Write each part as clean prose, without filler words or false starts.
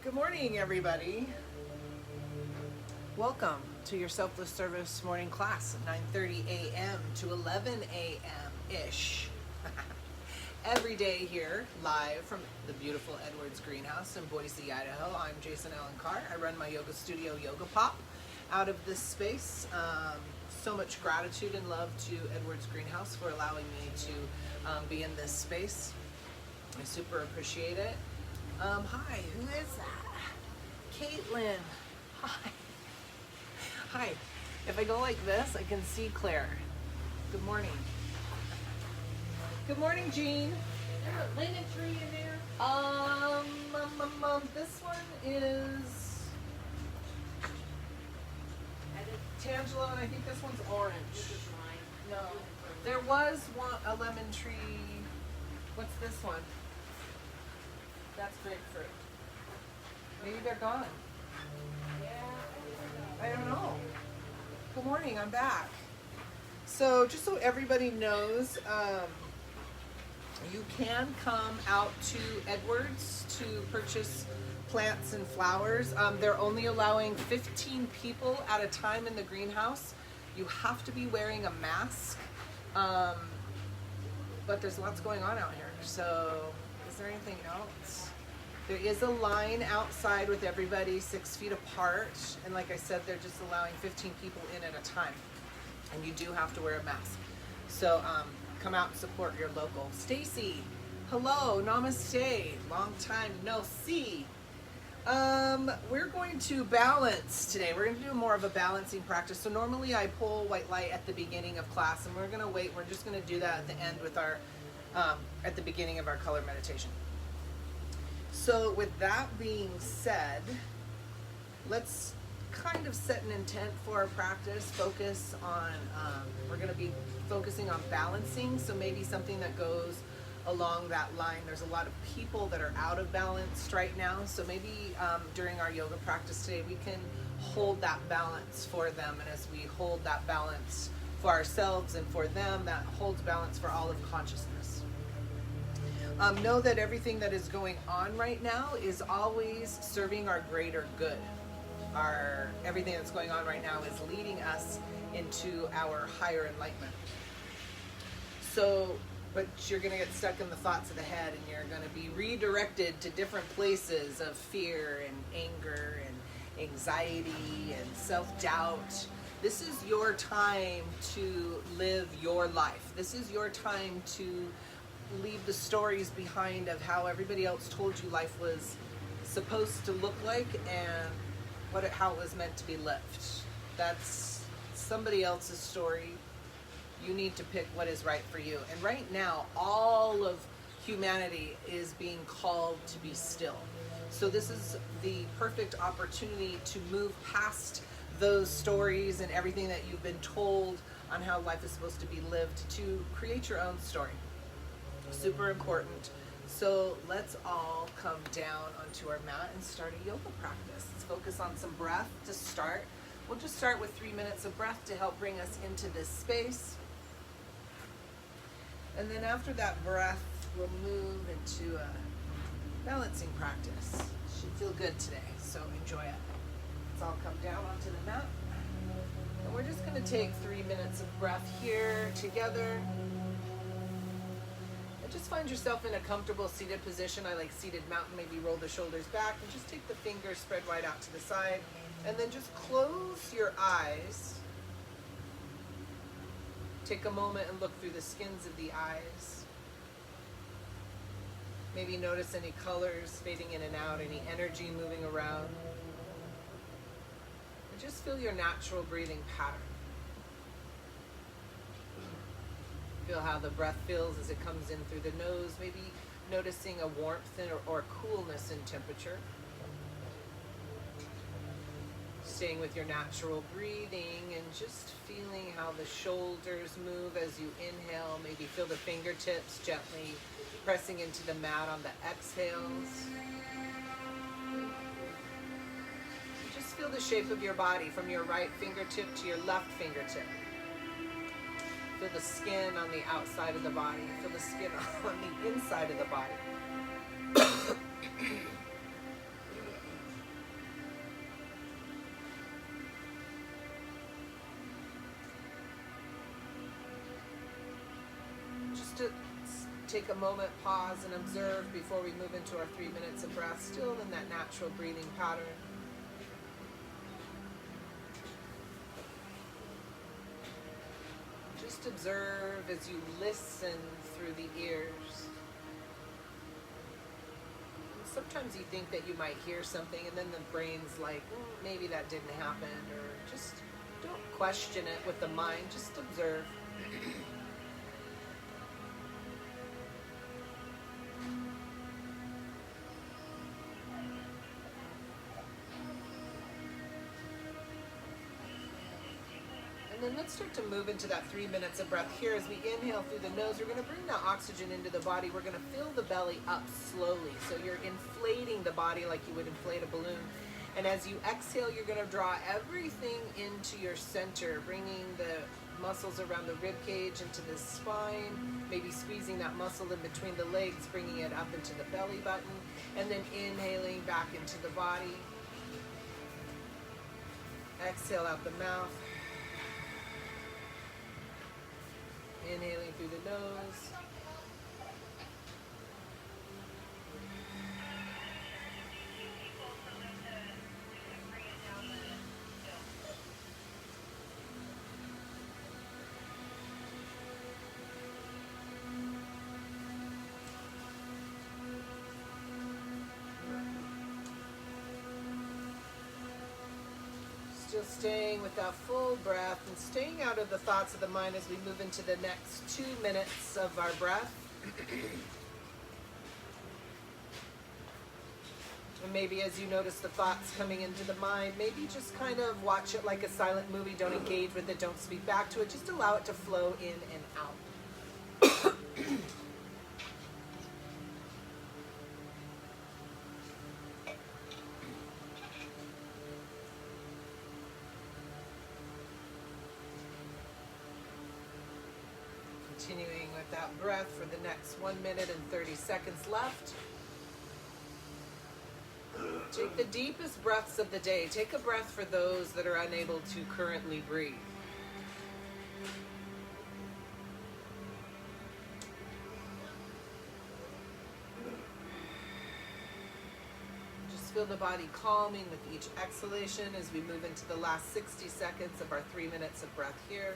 Good morning, everybody. Welcome to your Selfless Service morning class at 9:30 a.m. to 11 a.m.-ish. Every day here, live from the beautiful Edwards Greenhouse in Boise, Idaho. I'm Jason Allen Carr. I run my yoga studio, YogaPop, out of this space. So much gratitude and love to Edwards Greenhouse for allowing me to be in this space. I super appreciate it. Hi, who is that? Caitlin. Hi. Hi. If I go like this, I can see Claire. Good morning. Good morning, Jean. Is there a linden tree in there? This one is Tangelo, and I think this one's orange. This is mine. No, there was a lemon tree. What's this one? That's grapefruit. Maybe they're gone. Yeah, I don't know. Good morning, I'm back. So just so everybody knows, you can come out to Edwards to purchase plants and flowers. They're only allowing 15 people at a time in the greenhouse. You have to be wearing a mask, but there's lots going on out here. So is there anything else? There is a line outside with everybody 6 feet apart, and like I said, they're just allowing 15 people in at a time, and you do have to wear a mask. So come out and support your local. Stacy, hello, namaste, long time no see. We're going to balance today. We're going to do more of a balancing practice. So normally I pull white light at the beginning of class, and we're going to wait. We're just going to do that at the end with our, at the beginning of our color meditation. So with that being said, let's kind of set an intent for our practice. Focus on, we're going to be focusing on balancing. So maybe something that goes along that line. There's a lot of people that are out of balance right now. So maybe during our yoga practice today, we can hold that balance for them. And as we hold that balance for ourselves and for them, that holds balance for all of consciousness. Know that everything that is going on right now is always serving our greater good. Everything that's going on right now is leading us into our higher enlightenment. So, but you're going to get stuck in the thoughts of the head, and you're going to be redirected to different places of fear and anger and anxiety and self-doubt. This is your time to live your life. This is your time to leave the stories behind of how everybody else told you life was supposed to look like and how it was meant to be lived. That's somebody else's story. You need to pick what is right for you. And right now, all of humanity is being called to be still. So this is the perfect opportunity to move past those stories and everything that you've been told on how life is supposed to be lived to create your own story. Super important. So let's all come down onto our mat and start a yoga practice. Let's focus on some breath to start. We'll just start with 3 minutes of breath to help bring us into this space. And then after that breath, we'll move into a balancing practice. Should feel good today, so enjoy it. Let's all come down onto the mat. And we're just going to take 3 minutes of breath here together. Just find yourself in a comfortable seated position. I like seated mountain. Maybe roll the shoulders back and just take the fingers spread wide out to the side. And then just close your eyes. Take a moment and look through the skins of the eyes. Maybe notice any colors fading in and out, any energy moving around. And just feel your natural breathing pattern. Feel how the breath feels as it comes in through the nose, maybe noticing a warmth or coolness in temperature. Staying with your natural breathing and just feeling how the shoulders move as you inhale. Maybe feel the fingertips gently pressing into the mat on the exhales. Just feel the shape of your body from your right fingertip to your left fingertip. Feel the skin on the outside of the body. Feel the skin on the inside of the body. to take a moment, pause, and observe before we move into our 3 minutes of breath, still in that natural breathing pattern. Just observe as you listen through the ears. And sometimes you think that you might hear something, and then the brain's like, maybe that didn't happen, or just don't question it with the mind, just observe. And then let's start to move into that 3 minutes of breath here. As we inhale through the nose, we're going to bring that oxygen into the body. We're going to fill the belly up slowly. So you're inflating the body like you would inflate a balloon. And as you exhale, you're going to draw everything into your center, bringing the muscles around the rib cage into the spine, maybe squeezing that muscle in between the legs, bringing it up into the belly button, and then inhaling back into the body. Exhale out the mouth. Inhaling through the nose. Still staying with that full breath and staying out of the thoughts of the mind as we move into the next 2 minutes of our breath. And maybe as you notice the thoughts coming into the mind, maybe just kind of watch it like a silent movie. Don't engage with it. Don't speak back to it. Just allow it to flow in and out. Continuing with that breath for the next 1 minute and 30 seconds left. Take the deepest breaths of the day. Take a breath for those that are unable to currently breathe. Just feel the body calming with each exhalation as we move into the last 60 seconds of our 3 minutes of breath here.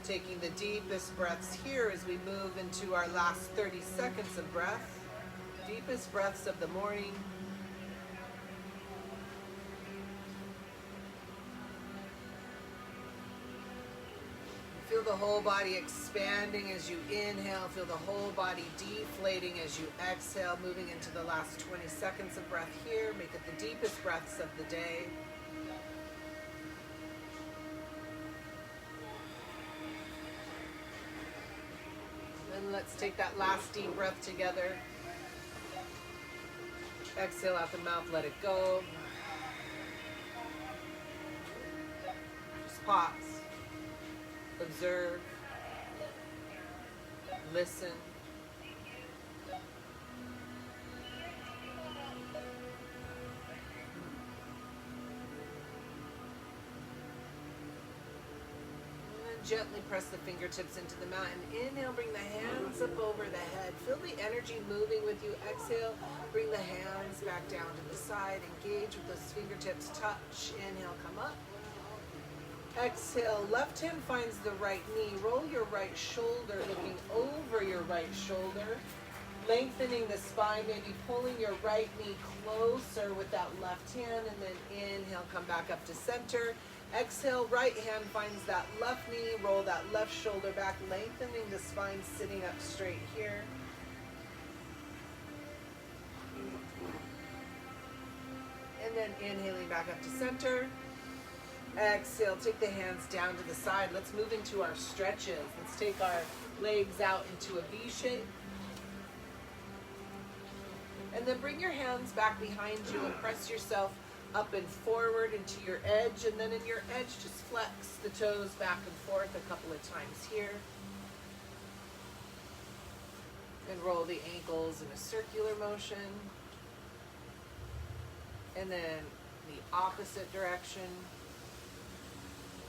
Taking the deepest breaths here as we move into our last 30 seconds of breath. Deepest breaths of the morning. Feel the whole body expanding as you inhale. Feel the whole body deflating as you exhale. Moving into the last 20 seconds of breath here. Make it the deepest breaths of the day. And let's take that last deep breath together. Exhale out the mouth, let it go. Just pause. Observe. Listen. Gently press the fingertips into the mat and inhale, bring the hands up over the head. Feel the energy moving with you. Exhale, bring the hands back down to the side. Engage with those fingertips. Touch. Inhale, come up. Exhale, left hand finds the right knee. Roll your right shoulder, looking over your right shoulder. Lengthening the spine, maybe pulling your right knee closer with that left hand. And then inhale, come back up to center. Exhale, right hand finds that left knee, roll that left shoulder back, lengthening the spine, sitting up straight here. And then inhaling back up to center. Exhale, take the hands down to the side. Let's move into our stretches. Let's take our legs out into a V shape. And then bring your hands back behind you and press yourself up and forward into your edge, and then in your edge, just flex the toes back and forth a couple of times here. And roll the ankles in a circular motion. And then the opposite direction.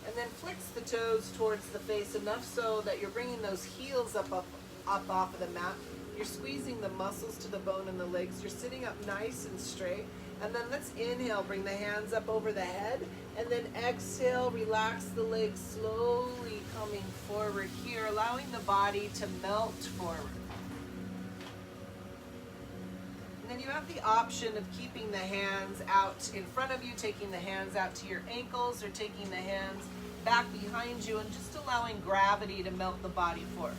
And then flex the toes towards the face enough so that you're bringing those heels up off of the mat. You're squeezing the muscles to the bone in the legs. You're sitting up nice and straight. And then let's inhale, bring the hands up over the head. And then exhale, relax the legs slowly coming forward here, allowing the body to melt forward. And then you have the option of keeping the hands out in front of you, taking the hands out to your ankles, or taking the hands back behind you and just allowing gravity to melt the body forward.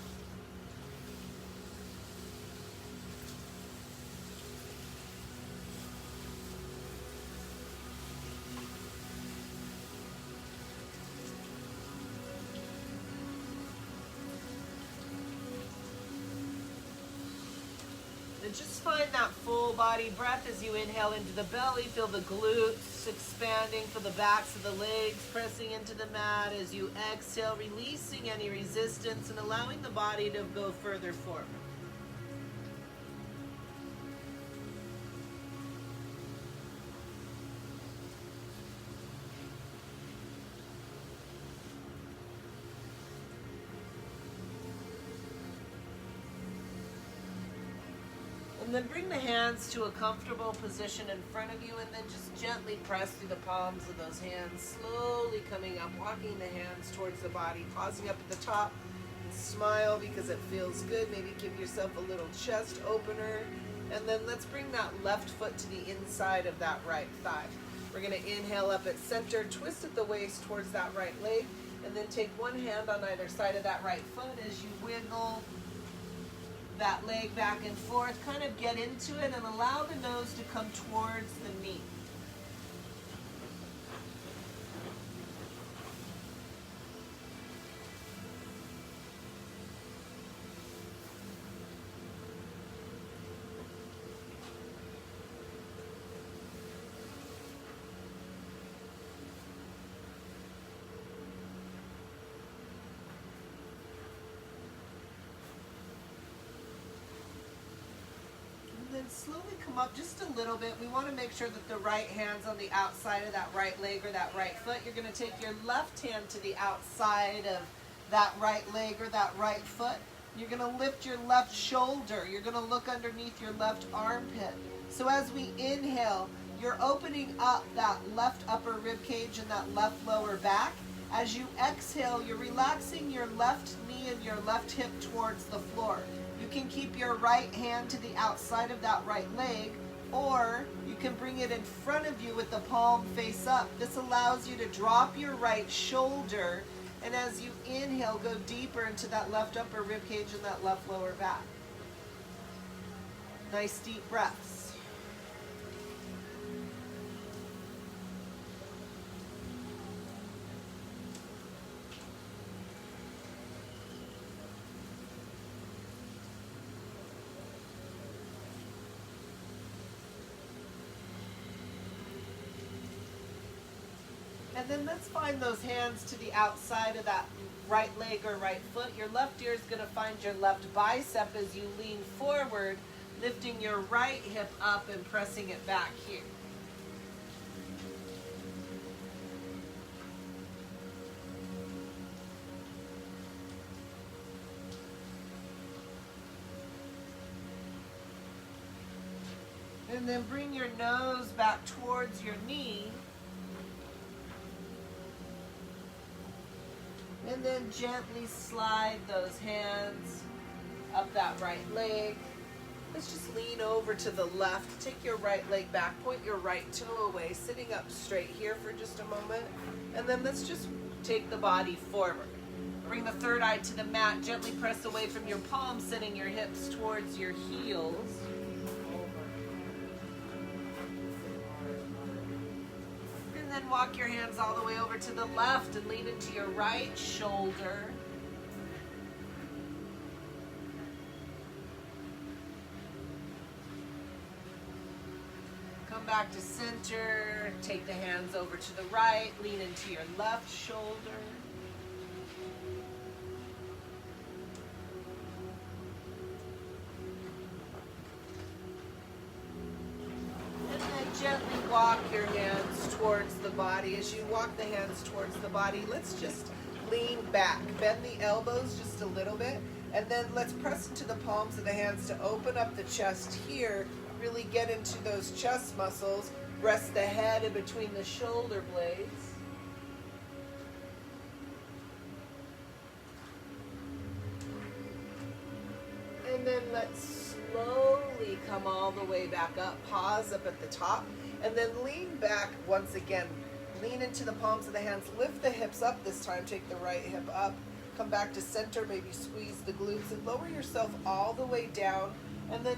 And just find that full body breath as you inhale into the belly. Feel the glutes expanding, feel the backs of the legs pressing into the mat as you exhale, releasing any resistance and allowing the body to go further forward. And then bring the hands to a comfortable position in front of you, and then just gently press through the palms of those hands, slowly coming up, walking the hands towards the body, pausing up at the top, and smile because it feels good. Maybe give yourself a little chest opener. And then let's bring that left foot to the inside of that right thigh. We're going to inhale up at center, twist at the waist towards that right leg, and then take one hand on either side of that right foot as you wiggle that leg back and forth. Kind of get into it and allow the nose to come towards the knee. Then slowly come up just a little bit. We want to make sure that the right hand's on the outside of that right leg or that right foot. You're going to take your left hand to the outside of that right leg or that right foot. You're going to lift your left shoulder. You're going to look underneath your left armpit. So as we inhale, you're opening up that left upper rib cage and that left lower back. As you exhale, you're relaxing your left knee and your left hip towards the floor. You can keep your right hand to the outside of that right leg, or you can bring it in front of you with the palm face up. This allows you to drop your right shoulder, and as you inhale, go deeper into that left upper rib cage and that left lower back. Nice deep breaths. And then let's find those hands to the outside of that right leg or right foot. Your left ear is going to find your left bicep as you lean forward, lifting your right hip up and pressing it back here. And then bring your nose back towards your knee. And then gently slide those hands up that right leg. Let's just lean over to the left. Take your right leg back. Point your right toe away. Sitting up straight here for just a moment. And then let's just take the body forward. Bring the third eye to the mat. Gently press away from your palms, sending your hips towards your heels. And then walk your hands all the way over to the left and lean into your right shoulder. Come back to center. Take the hands over to the right. Lean into your left shoulder. And then gently walk your hands towards the body. As you walk the hands towards the body, let's just lean back. Bend the elbows just a little bit. And then let's press into the palms of the hands to open up the chest here. Really get into those chest muscles. Rest the head in between the shoulder blades. And then let's slowly come all the way back up. Pause up at the top. And then lean back once again. Lean into the palms of the hands. Lift the hips up this time. Take the right hip up. Come back to center, maybe squeeze the glutes and lower yourself all the way down, and then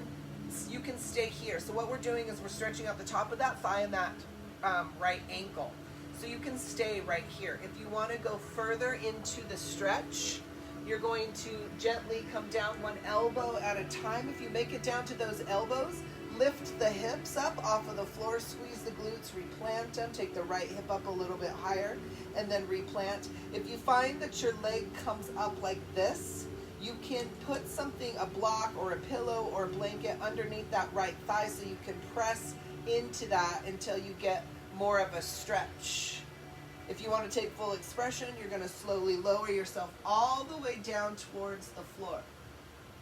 you can stay here. So what we're doing is we're stretching out the top of that thigh and that right ankle. So you can stay right here. If you want to go further into the stretch, you're going to gently come down one elbow at a time. If you make it down to those elbows, lift the hips up off of the floor, squeeze the glutes, replant them, take the right hip up a little bit higher, and then replant. If you find that your leg comes up like this, you can put something, a block or a pillow or a blanket underneath that right thigh so you can press into that until you get more of a stretch. If you want to take full expression, you're going to slowly lower yourself all the way down towards the floor.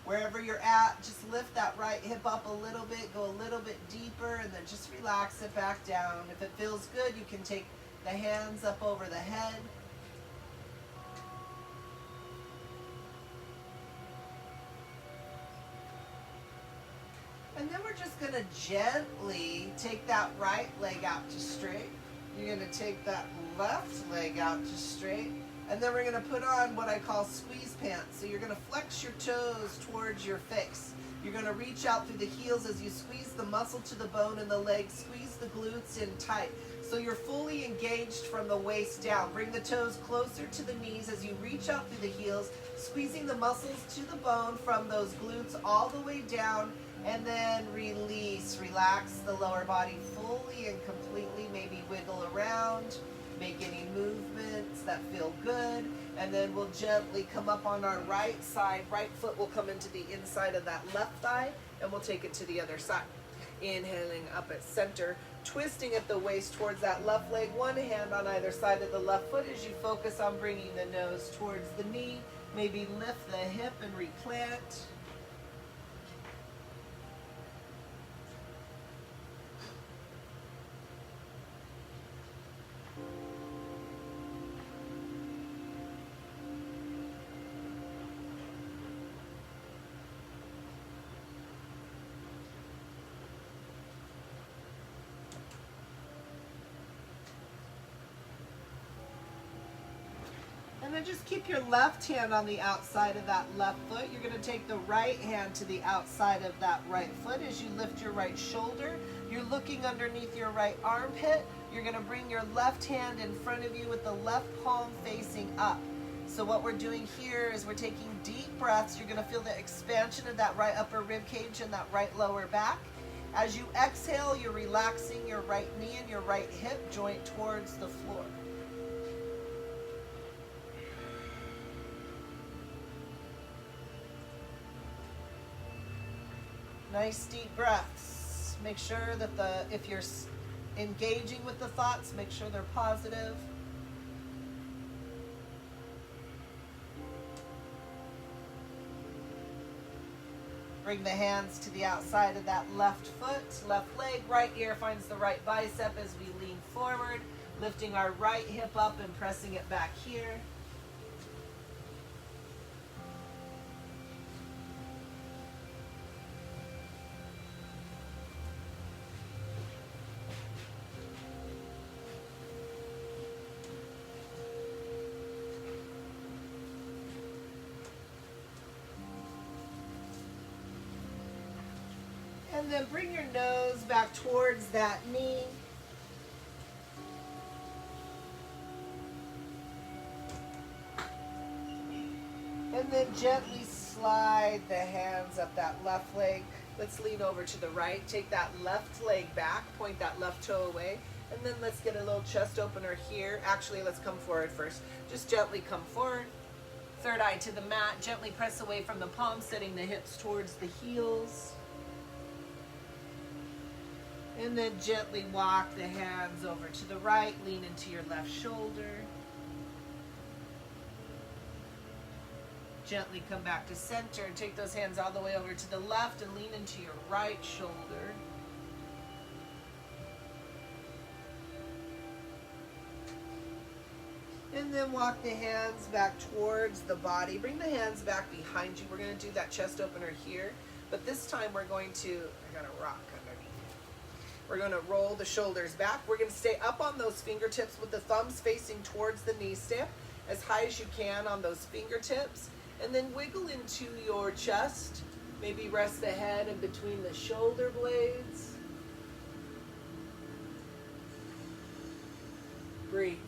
Wherever you're at, just lift that right hip up a little bit, go a little bit deeper, and then just relax it back down. If it feels good, you can take the hands up over the head. And then we're just going to gently take that right leg out to straight. You're going to take that left leg out to straight. And then we're going to put on what I call squeeze pants. So you're going to flex your toes towards your face. You're going to reach out through the heels as you squeeze the muscle to the bone in the leg. Squeeze the glutes in tight. So you're fully engaged from the waist down. Bring the toes closer to the knees as you reach out through the heels, squeezing the muscles to the bone from those glutes all the way down. And then release. Relax the lower body fully and completely. Maybe wiggle around. Make any movements that feel good, and then we'll gently come up on our right side. Right foot will come into the inside of that left thigh, and we'll take it to the other side. Inhaling up at center, twisting at the waist towards that left leg, one hand on either side of the left foot as you focus on bringing the nose towards the knee. Maybe lift the hip and replant. And then just keep your left hand on the outside of that left foot. You're going to take the right hand to the outside of that right foot. As you lift your right shoulder, you're looking underneath your right armpit. You're going to bring your left hand in front of you with the left palm facing up. So what we're doing here is we're taking deep breaths. You're going to feel the expansion of that right upper rib cage and that right lower back. As you exhale, you're relaxing your right knee and your right hip joint towards the floor. Nice deep breaths. Make sure that if you're engaging with the thoughts, make sure they're positive. Bring the hands to the outside of that left foot, left leg. Right ear finds the right bicep as we lean forward, lifting our right hip up and pressing it back here. And then bring your nose back towards that knee. And then gently slide the hands up that left leg. Let's lean over to the right. Take that left leg back, point that left toe away, and then let's get a little chest opener here. Actually, let's come forward first. Just gently come forward. Third eye to the mat. Gently press away from the palms, setting the hips towards the heels. And then gently walk the hands over to the right. Lean into your left shoulder. Gently come back to center. Take those hands all the way over to the left and lean into your right shoulder. And then walk the hands back towards the body. Bring the hands back behind you. We're going to do that chest opener here. But this time we're going to, I got a rock underneath. We're going to roll the shoulders back. We're going to stay up on those fingertips with the thumbs facing towards the knee stem as high as you can on those fingertips. And then wiggle into your chest. Maybe rest the head in between the shoulder blades. Breathe.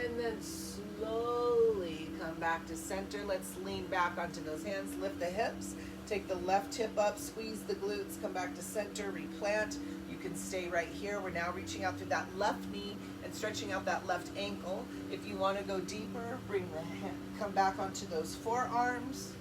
And then slowly come back to center. Let's lean back onto those hands. Lift the hips. Take the left hip up. Squeeze the glutes. Come back to center. Replant. You can stay right here. We're now reaching out through that left knee and stretching out that left ankle. If you want to go deeper, bring the hand, come back onto those forearms.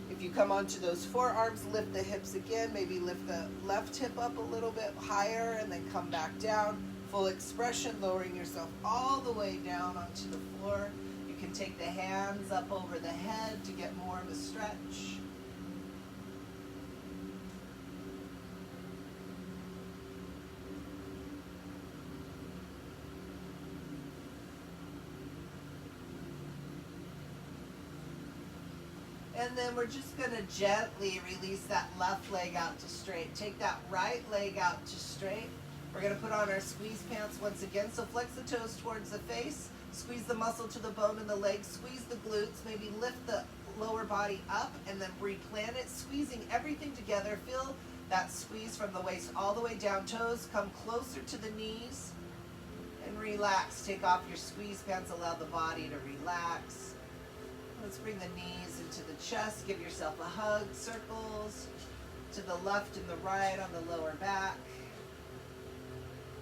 If you come onto those forearms, lift the hips again. Maybe lift the left hip up a little bit higher and then come back down. Full expression, lowering yourself all the way down onto the floor. You can take the hands up over the head to get more of a stretch. And then we're just going to gently release that left leg out to straight. Take that right leg out to straight. We're going to put on our squeeze pants once again. So flex the toes towards the face. Squeeze the muscle to the bone in the leg. Squeeze the glutes. Maybe lift the lower body up and then replant it. Squeezing everything together. Feel that squeeze from the waist all the way down. Toes come closer to the knees. And relax. Take off your squeeze pants. Allow the body to relax. Let's bring the knees into the chest. Give yourself a hug. Circles to the left and the right on the lower back.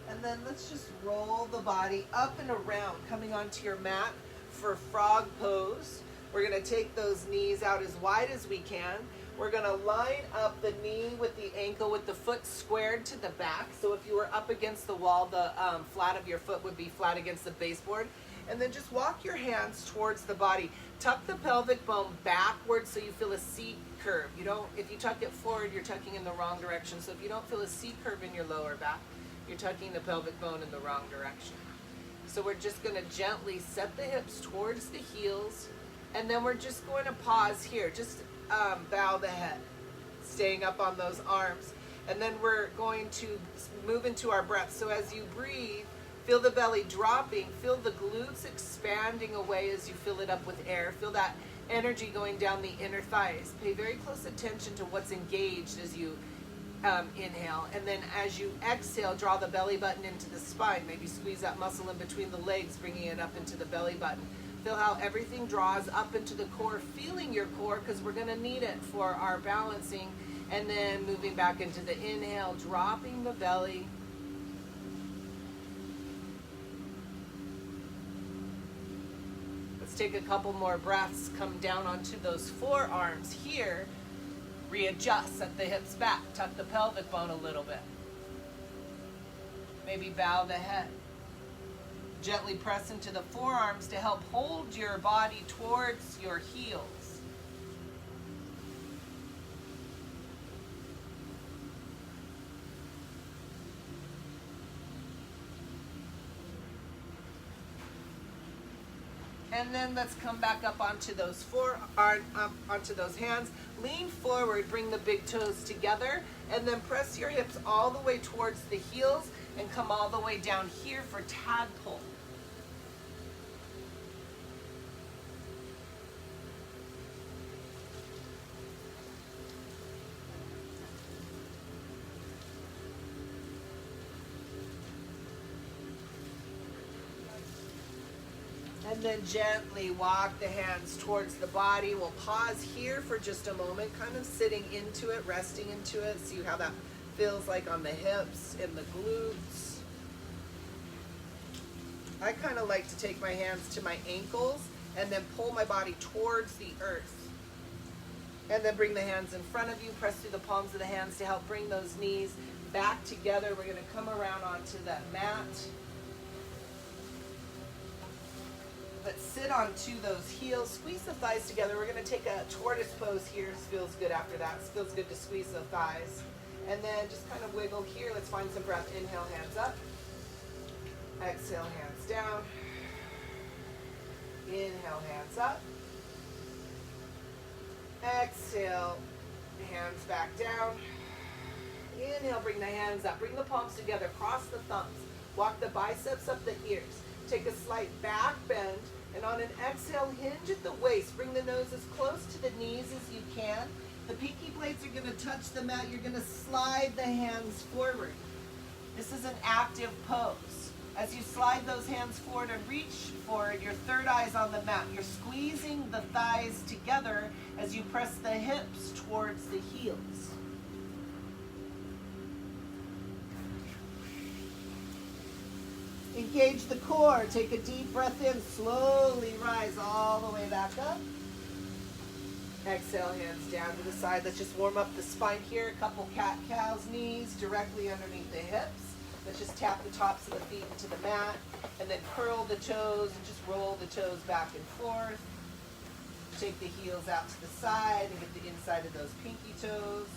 And then let's just roll the body up and around, coming onto your mat for frog pose. We're going to take those knees out as wide as we can. We're going to line up the knee with the ankle with the foot squared to the back. So if you were up against the wall, the flat of your foot would be flat against the baseboard. And then just walk your hands towards the body. Tuck the pelvic bone backwards so you feel a C curve. If you tuck it forward, you're tucking in the wrong direction. So if you don't feel a C curve in your lower back, you're tucking the pelvic bone in the wrong direction. So we're just going to gently set the hips towards the heels. And then we're just going to pause here. Just bow the head, staying up on those arms. And then we're going to move into our breath. So as you breathe, feel the belly dropping. Feel the glutes expanding away as you fill it up with air. Feel that energy going down the inner thighs. Pay very close attention to what's engaged as you inhale. And then as you exhale, draw the belly button into the spine. Maybe squeeze that muscle in between the legs, bringing it up into the belly button. Feel how everything draws up into the core, feeling your core because we're going to need it for our balancing. And then moving back into the inhale, dropping the belly. Let's take a couple more breaths. Come down onto those forearms here. Readjust, set the hips back. Tuck the pelvic bone a little bit. Maybe bow the head. Gently press into the forearms to help hold your body towards your heels. And then let's come back up onto those onto those hands. Lean forward, bring the big toes together, and then press your hips all the way towards the heels and come all the way down here for tadpole. And then gently walk the hands towards the body. We'll pause here for just a moment, kind of sitting into it, resting into it. See how that feels like on the hips and the glutes. I kind of like to take my hands to my ankles and then pull my body towards the earth. And then bring the hands in front of you, press through the palms of the hands to help bring those knees back together. We're going to come around onto that mat. But sit onto those heels, squeeze the thighs together. We're going to take a tortoise pose here. This feels good after that. It feels good to squeeze the thighs. And then just kind of wiggle here. Let's find some breath. Inhale, hands up. Exhale, hands down. Inhale, hands up. Exhale, hands back down. Inhale, bring the hands up. Bring the palms together, cross the thumbs. Walk the biceps up the ears. Take a slight back bend, and on an exhale, hinge at the waist. Bring the nose as close to the knees as you can. The pinky blades are going to touch the mat. You're going to slide the hands forward. This is an active pose. As you slide those hands forward and reach forward, your third eye's on the mat. You're squeezing the thighs together as you press the hips towards the heels. Engage the core. Take a deep breath in. Slowly rise all the way back up. Exhale, hands down to the side. Let's just warm up the spine here. A couple cat-cows, knees directly underneath the hips. Let's just tap the tops of the feet into the mat. And then curl the toes and just roll the toes back and forth. Take the heels out to the side and get the inside of those pinky toes.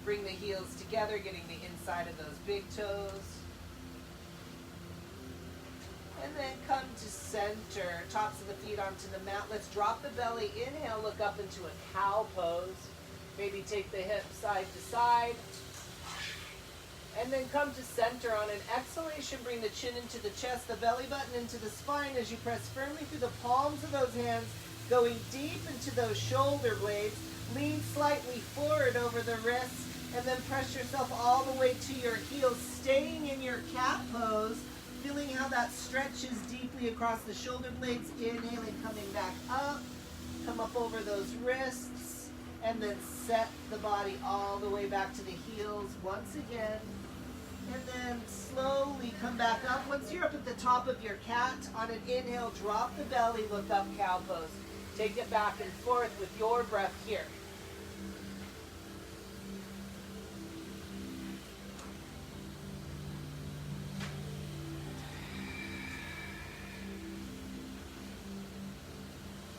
Bring the heels together, getting the inside of those big toes. And then come to center, tops of the feet onto the mat. Let's drop the belly. Inhale, look up into a cow pose. Maybe take the hips side to side. And then come to center. On an exhalation, bring the chin into the chest, the belly button into the spine as you press firmly through the palms of those hands, going deep into those shoulder blades. Lean slightly forward over the wrists, and then press yourself all the way to your heels, staying in your cat pose, feeling how that stretches deeply across the shoulder blades. Inhaling, coming back up, come up over those wrists, and then set the body all the way back to the heels once again. And then slowly come back up. Once you're up at the top of your cat, on an inhale, drop the belly, look up, cow pose. Take it back and forth with your breath here.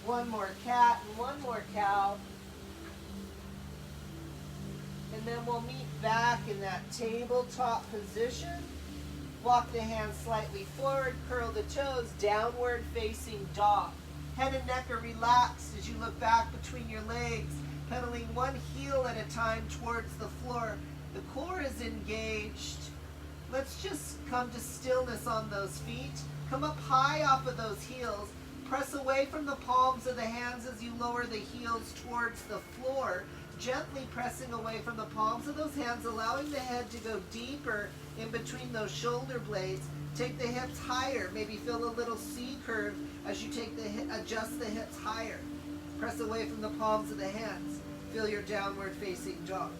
One more cat and one more cow. And then we'll meet back in that tabletop position. Walk the hands slightly forward, curl the toes, downward facing dog. Head and neck are relaxed as you look back between your legs, pedaling one heel at a time towards the floor. The core is engaged. Let's just come to stillness on those feet. Come up high off of those heels. Press away from the palms of the hands as you lower the heels towards the floor. Gently pressing away from the palms of those hands, allowing the head to go deeper in between those shoulder blades. Take the hips higher. Maybe feel a little C curve as you take adjust the hips higher. Press away from the palms of the hands. Feel your downward facing dog.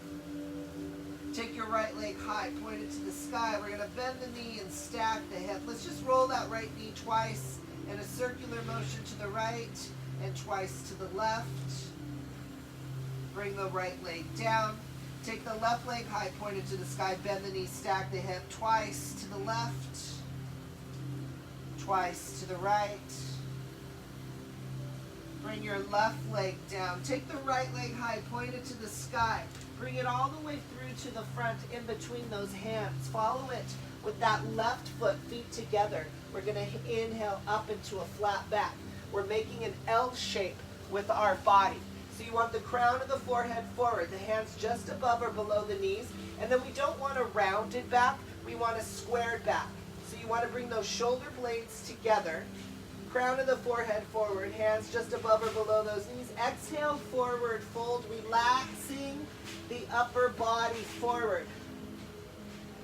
Take your right leg high, point it to the sky. We're going to bend the knee and stack the hip. Let's just roll that right knee twice in a circular motion to the right and twice to the left. Bring the right leg down. Take the left leg high, pointed to the sky, bend the knee, stack the hip, twice to the left, twice to the right. Bring your left leg down. Take the right leg high, pointed to the sky. Bring it all the way through to the front in between those hands. Follow it with that left foot, feet together. We're going to inhale up into a flat back. We're making an L shape with our body. So you want the crown of the forehead forward, the hands just above or below the knees. And then we don't want a rounded back, we want a squared back. So you want to bring those shoulder blades together, crown of the forehead forward, hands just above or below those knees. Exhale, forward fold, relaxing the upper body forward.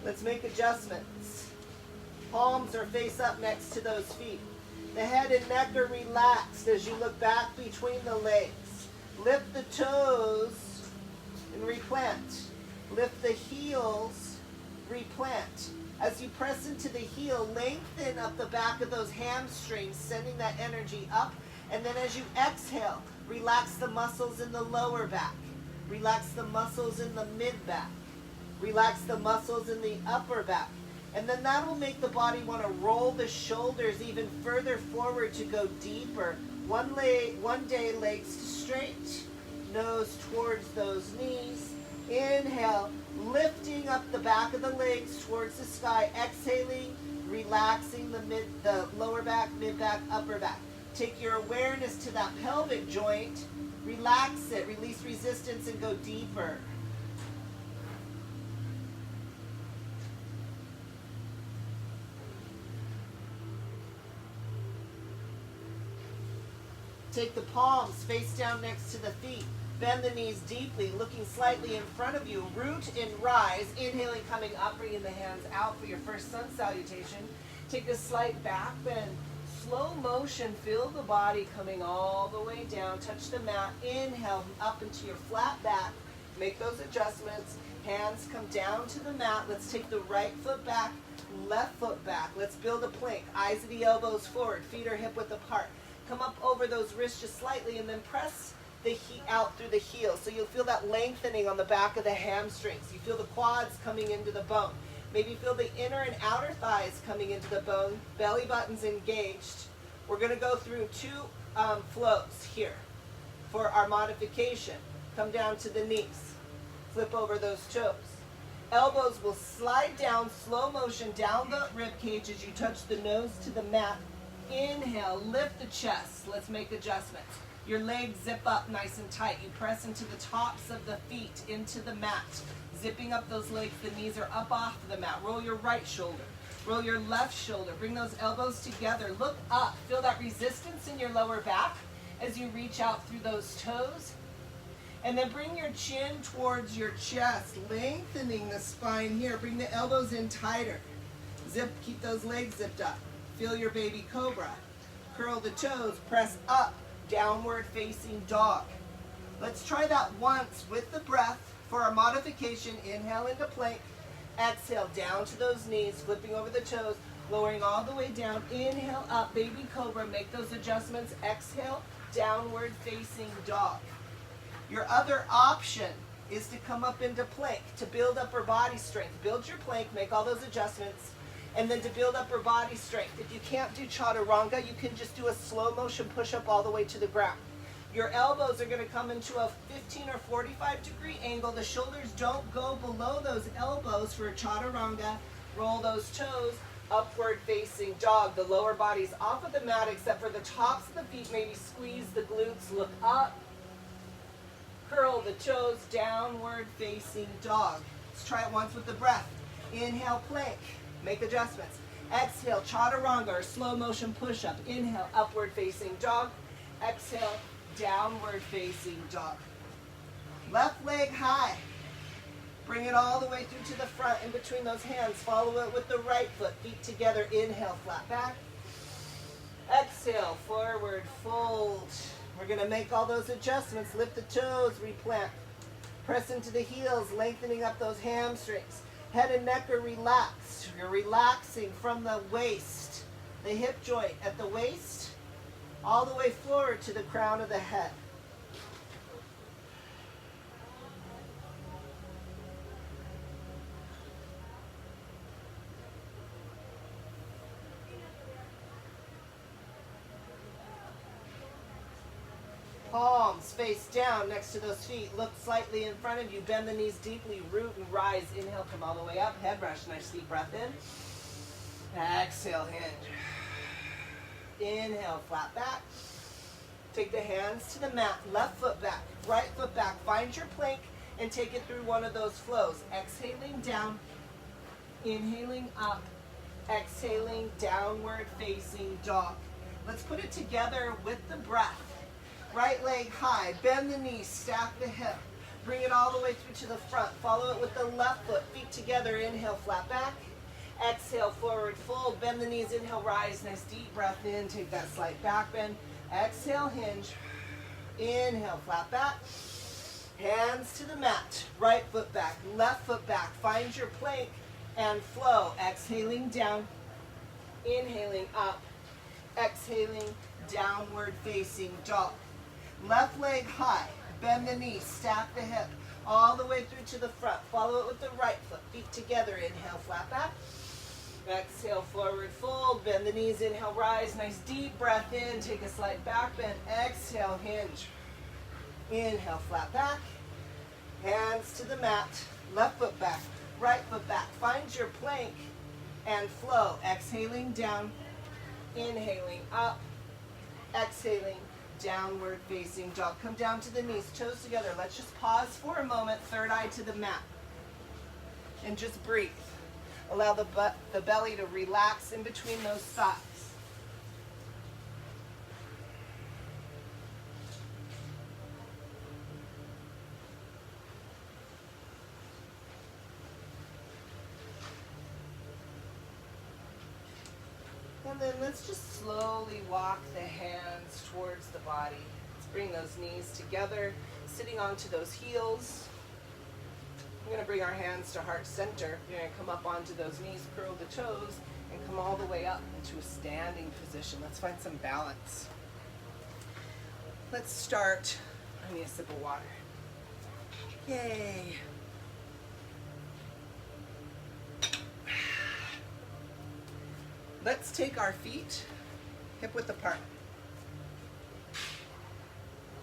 Let's make adjustments. Palms are face up next to those feet. The head and neck are relaxed as you look back between the legs. Lift the toes and replant. Lift the heels, replant. As you press into the heel, lengthen up the back of those hamstrings, sending that energy up. And then as you exhale, relax the muscles in the lower back. Relax the muscles in the mid back. Relax the muscles in the upper back. And then that will make the body want to roll the shoulders even further forward to go deeper. One day, legs straight, nose towards those knees. Inhale, lifting up the back of the legs towards the sky. Exhaling, relaxing the lower back, mid back, upper back. Take your awareness to that pelvic joint. Relax it, release resistance, and go deeper. Take the palms face down next to the feet. Bend the knees deeply, looking slightly in front of you. Root and rise. Inhaling, coming up, bringing the hands out for your first sun salutation. Take a slight back bend. Slow motion, feel the body coming all the way down. Touch the mat. Inhale, up into your flat back. Make those adjustments. Hands come down to the mat. Let's take the right foot back, left foot back. Let's build a plank. Eyes of the elbows forward. Feet are hip width apart. Come up over those wrists just slightly and then press the out through the heel. So you'll feel that lengthening on the back of the hamstrings. You feel the quads coming into the bone. Maybe feel the inner and outer thighs coming into the bone. Belly button's engaged. We're going to go through two flows here for our modification. Come down to the knees. Flip over those toes. Elbows will slide down, slow motion down the rib cage as you touch the nose to the mat. Inhale, lift the chest. Let's make adjustments. Your legs zip up nice and tight. You press into the tops of the feet, into the mat. Zipping up those legs, the knees are up off the mat. Roll your right shoulder. Roll your left shoulder. Bring those elbows together. Look up. Feel that resistance in your lower back as you reach out through those toes. And then bring your chin towards your chest, lengthening the spine here. Bring the elbows in tighter. Zip, keep those legs zipped up. Feel your baby cobra. Curl the toes, press up, downward facing dog. Let's try that once with the breath for our modification. Inhale into plank. Exhale down to those knees, flipping over the toes, lowering all the way down. Inhale up, baby cobra. Make those adjustments. Exhale, downward facing dog. Your other option is to come up into plank to build upper body strength. Build your plank, make all those adjustments. And then to build upper body strength, if you can't do chaturanga, you can just do a slow motion push-up all the way to the ground. Your elbows are going to come into a 15 or 45 degree angle. The shoulders don't go below those elbows for a chaturanga. Roll those toes, upward facing dog. The lower body's off of the mat except for the tops of the feet. Maybe squeeze the glutes, look up. Curl the toes, downward facing dog. Let's try it once with the breath. Inhale, plank. Make adjustments. Exhale, chaturanga or slow motion push-up. Inhale, upward facing dog. Exhale, downward facing dog. Left leg high. Bring it all the way through to the front in between those hands. Follow it with the right foot. Feet together. Inhale, flat back. Exhale, forward fold. We're going to make all those adjustments. Lift the toes, replant. Press into the heels, lengthening up those hamstrings. Head and neck are relaxed. You're relaxing from the waist, the hip joint at the waist, all the way forward to the crown of the head. Palms face down next to those feet. Look slightly in front of you. Bend the knees deeply. Root and rise. Inhale, come all the way up. Head brush. Nice deep breath in. Exhale, hinge. Inhale, flat back. Take the hands to the mat. Left foot back. Right foot back. Find your plank and take it through one of those flows. Exhaling down. Inhaling up. Exhaling, downward facing dog. Let's put it together with the breath. Right leg high, bend the knees, stack the hip. Bring it all the way through to the front. Follow it with the left foot, feet together. Inhale, flat back. Exhale, forward fold, bend the knees, inhale, rise, nice deep breath in, take that slight back bend. Exhale, hinge. Inhale, flat back. Hands to the mat, right foot back, left foot back. Find your plank and flow. Exhaling down, inhaling up, exhaling, downward facing dog. Left leg high, bend the knee, stack the hip, all the way through to the front. Follow it with the right foot, feet together. Inhale, flat back. Exhale, forward fold, bend the knees, inhale, rise. Nice deep breath in, take a slight back bend. Exhale, hinge. Inhale, flat back. Hands to the mat, left foot back, right foot back. Find your plank and flow. Exhaling down, inhaling up, exhaling, downward facing dog. Come down to the knees, toes together. Let's just pause for a moment, third eye to the mat. And just breathe. Allow the belly to relax in between those thighs. And then let's just slowly walk the hands towards the body. Let's bring those knees together, sitting onto those heels. We're going to bring our hands to heart center. You're going to come up onto those knees, curl the toes, and come all the way up into a standing position. Let's find some balance. Let's start. I need a sip of water. Yay. Let's take our feet hip width apart.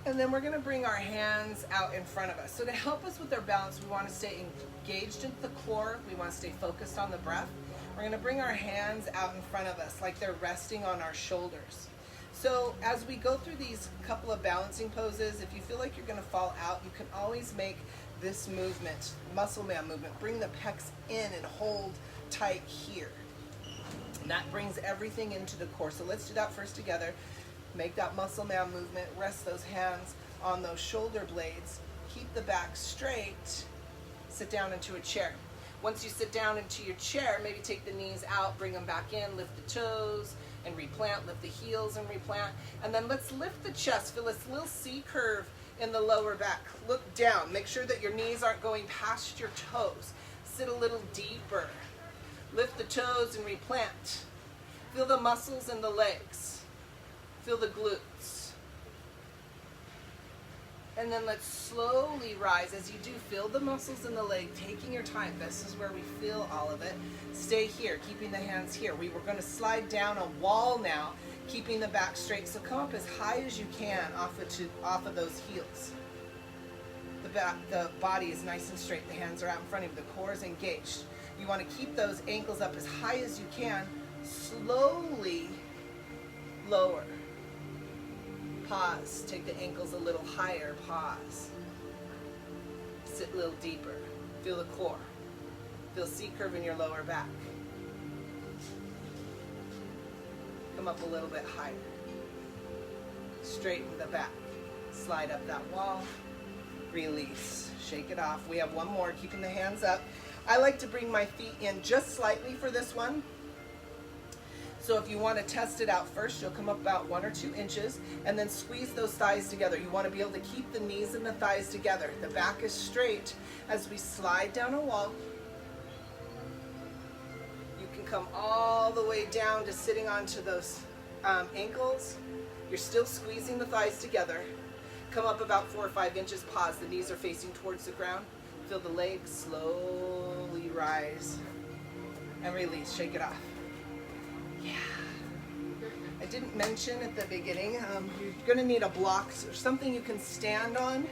And then we're going to bring our hands out in front of us. So to help us with our balance, we want to stay engaged into the core. We want to stay focused on the breath. We're going to bring our hands out in front of us like they're resting on our shoulders. So as we go through these couple of balancing poses, if you feel like you're going to fall out, you can always make this movement, muscle man movement. Bring the pecs in and hold tight here. And that brings everything into the core. So let's do that first together. Make that muscle man movement. Rest those hands on those shoulder blades. Keep the back straight. Sit down into a chair. Once you sit down into your chair, maybe take the knees out, bring them back in, lift the toes and replant, lift the heels and replant. And then let's lift the chest. Feel this little C curve in the lower back. Look down. Make sure that your knees aren't going past your toes. Sit a little deeper. Lift the toes and replant. Feel the muscles in the legs. Feel the glutes. And then let's slowly rise. As you do, feel the muscles in the leg, taking your time. This is where we feel all of it. Stay here, keeping the hands here. We were going to slide down a wall now, keeping the back straight. So come up as high as you can off of those heels. The body is nice and straight. The hands are out in front of you. The core is engaged. You want to keep those ankles up as high as you can. Slowly lower. Pause. Take the ankles a little higher. Pause. Sit a little deeper. Feel the core. Feel C curve in your lower back. Come up a little bit higher. Straighten the back. Slide up that wall. Release. Shake it off. We have one more. Keeping the hands up. I like to bring my feet in just slightly for this one. So if you want to test it out first, you'll come up about 1 or 2 inches and then squeeze those thighs together. You want to be able to keep the knees and the thighs together. The back is straight as we slide down a wall. You can come all the way down to sitting onto those ankles. You're still squeezing the thighs together. Come up about 4 or 5 inches, pause. The knees are facing towards the ground. Feel the legs slowly rise and release. Shake it off. Yeah. I didn't mention at the beginning, you're going to need a block or something you can stand on.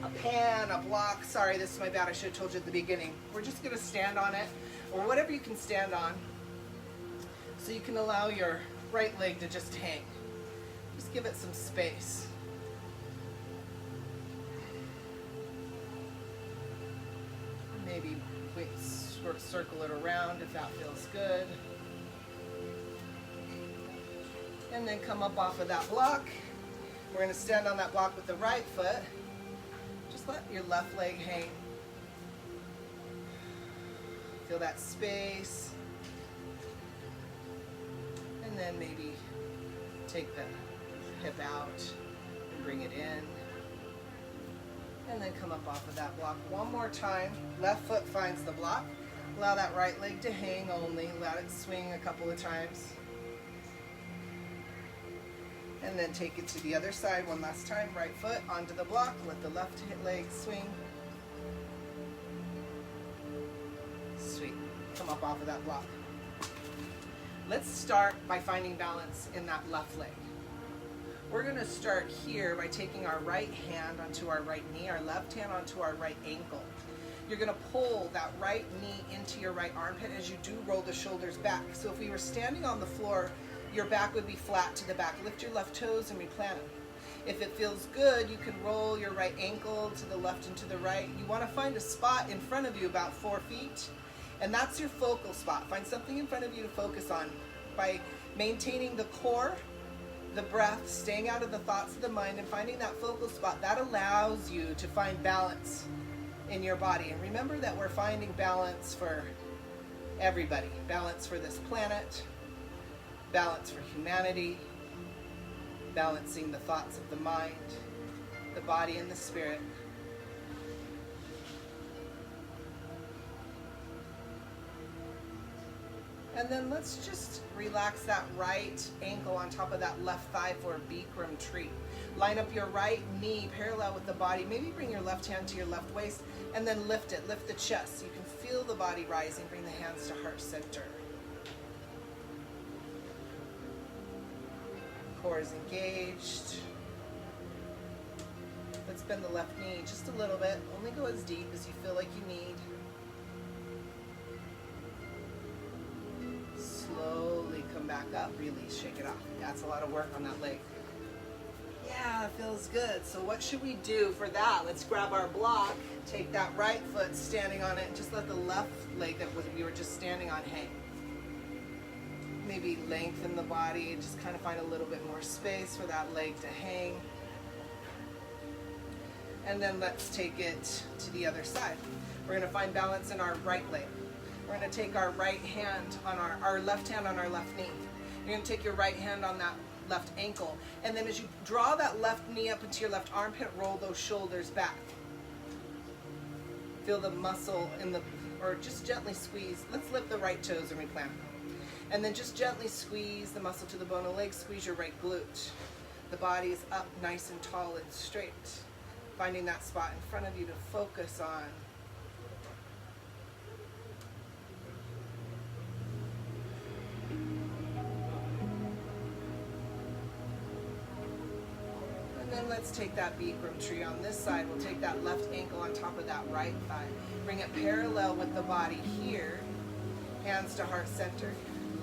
A pan, a block. Sorry, this is my bad. I should have told you at the beginning. We're just going to stand on it or whatever you can stand on so you can allow your right leg to just hang. Just give it some space. Maybe circle it around if that feels good. And then come up off of that block. We're going to stand on that block with the right foot. Just let your left leg hang. Feel that space. And then maybe take the hip out and bring it in. And then come up off of that block one more time. Left foot finds the block. Allow that right leg to hang only. Let it swing a couple of times. And then take it to the other side one last time. Right foot onto the block. Let the left leg swing. Sweet. Come up off of that block. Let's start by finding balance in that left leg. We're going to start here by taking our right hand onto our right knee, our left hand onto our right ankle. You're going to pull that right knee into your right armpit as you do roll the shoulders back. So if we were standing on the floor, your back would be flat to the back. Lift your left toes and replant them. If it feels good, you can roll your right ankle to the left and to the right. You want to find a spot in front of you about 4 feet. And that's your focal spot. Find something in front of you to focus on by maintaining the core, the breath, staying out of the thoughts of the mind, and finding that focal spot. That allows you to find balance in your body. And remember that we're finding balance for everybody. Balance for this planet, balance for humanity, balancing the thoughts of the mind, the body, and the spirit. And then let's just relax that right ankle on top of that left thigh for a Bikram tree. Line up your right knee parallel with the body. Maybe bring your left hand to your left waist and then lift it. Lift the chest so you can feel the body rising. Bring the hands to heart center. Core is engaged. Let's bend the left knee just a little bit. Only go as deep as you feel like you need. Slowly come back up, release, shake it off. That's a lot of work on that leg. Yeah, it feels good. So what should we do for that? Let's grab our block, take that right foot standing on it, and just let the left leg that we were just standing on hang. Maybe lengthen the body, just kind of find a little bit more space for that leg to hang. And then let's take it to the other side. We're going to find balance in our right leg. We're going to take our right hand on our left hand on our left knee. You're going to take your right hand on that left ankle. And then as you draw that left knee up into your left armpit, roll those shoulders back. Feel the muscle in the, or just gently squeeze. Let's lift the right toes and replant. And then just gently squeeze the muscle to the bone of the leg. Squeeze your right glute. The body is up nice and tall and straight. Finding that spot in front of you to focus on. And then let's take that Bikram tree on this side. We'll take that left ankle on top of that right thigh. Bring it parallel with the body here. Hands to heart center.